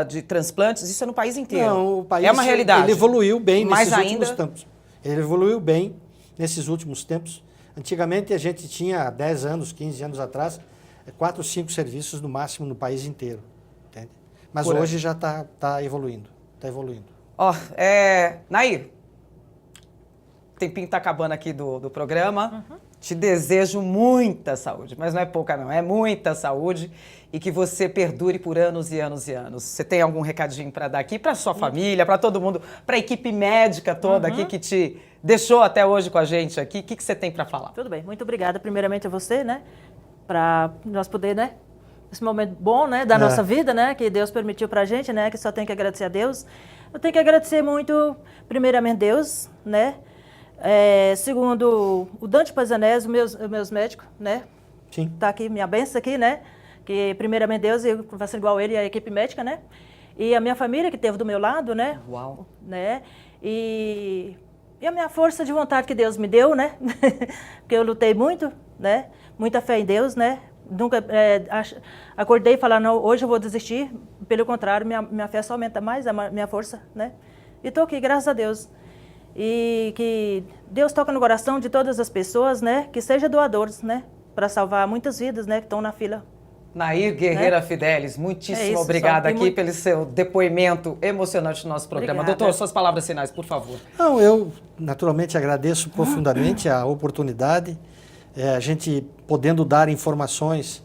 de transplantes, isso é no país inteiro. Não, o país é uma realidade. Ele evoluiu bem nesses últimos tempos. Ele evoluiu bem nesses últimos tempos. Antigamente a gente tinha 10 anos, 15 anos atrás, 4 ou 5 serviços no máximo no país inteiro. Entende? Mas hoje já está evoluindo. Está evoluindo. Nair, o tempinho está acabando aqui do programa. Te desejo muita saúde, mas não é pouca não, é muita saúde e que você perdure por anos e anos e anos. Você tem algum recadinho para dar aqui para sua família, para todo mundo, para a equipe médica toda aqui que te deixou até hoje com a gente aqui? O que você tem para falar? Tudo bem, muito obrigada primeiramente a você, né, para nós poder, né, esse momento bom, né, da nossa vida, né, que Deus permitiu para a gente, né, que só tem que agradecer a Deus. Eu tenho que agradecer muito, primeiramente, Deus, né, segundo o Dante Pazanese, meus médicos, né? Sim. Tá aqui, minha bênção aqui, né? Que primeiramente Deus, eu converso igual ele e a equipe médica, né? E a minha família que esteve do meu lado, né? Uau! Né? E a minha força de vontade que Deus me deu, né? Porque eu lutei muito, né? Muita fé em Deus, né? Nunca acordei e falar, não, hoje eu vou desistir. Pelo contrário, minha fé só aumenta mais, a minha força, né? E estou aqui, graças a Deus. E que Deus toca no coração de todas as pessoas, né? Que sejam doadores, né? Para salvar muitas vidas, né? Que estão na fila. Nair Guerreira Fidelis, muitíssimo obrigada aqui pelo seu depoimento emocionante no nosso programa. Obrigada. Doutor, suas palavras finais, por favor. Não, eu naturalmente agradeço profundamente a oportunidade, a gente podendo dar informações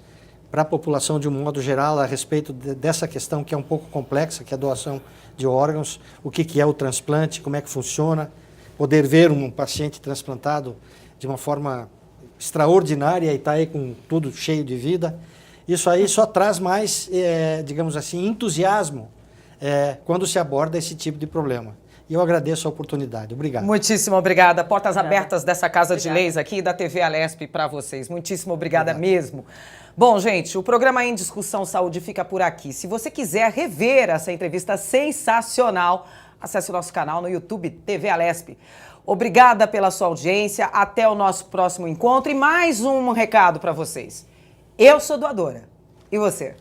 para a população de um modo geral a respeito dessa questão que é um pouco complexa, que é a doação de órgãos, o que é o transplante, como é que funciona, poder ver um paciente transplantado de uma forma extraordinária e está aí com tudo cheio de vida. Isso aí só traz mais, digamos assim, entusiasmo quando se aborda esse tipo de problema. E eu agradeço a oportunidade. Obrigado. Muitíssimo obrigada. Portas abertas dessa Casa de Leis aqui da TV Alesp para vocês. Muitíssimo obrigada mesmo. Bom, gente, o programa Em Discussão Saúde fica por aqui. Se você quiser rever essa entrevista sensacional, acesse o nosso canal no YouTube TV Alesp. Obrigada pela sua audiência, até o nosso próximo encontro. E mais um recado para vocês. Eu sou doadora. E você?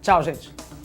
Tchau, gente.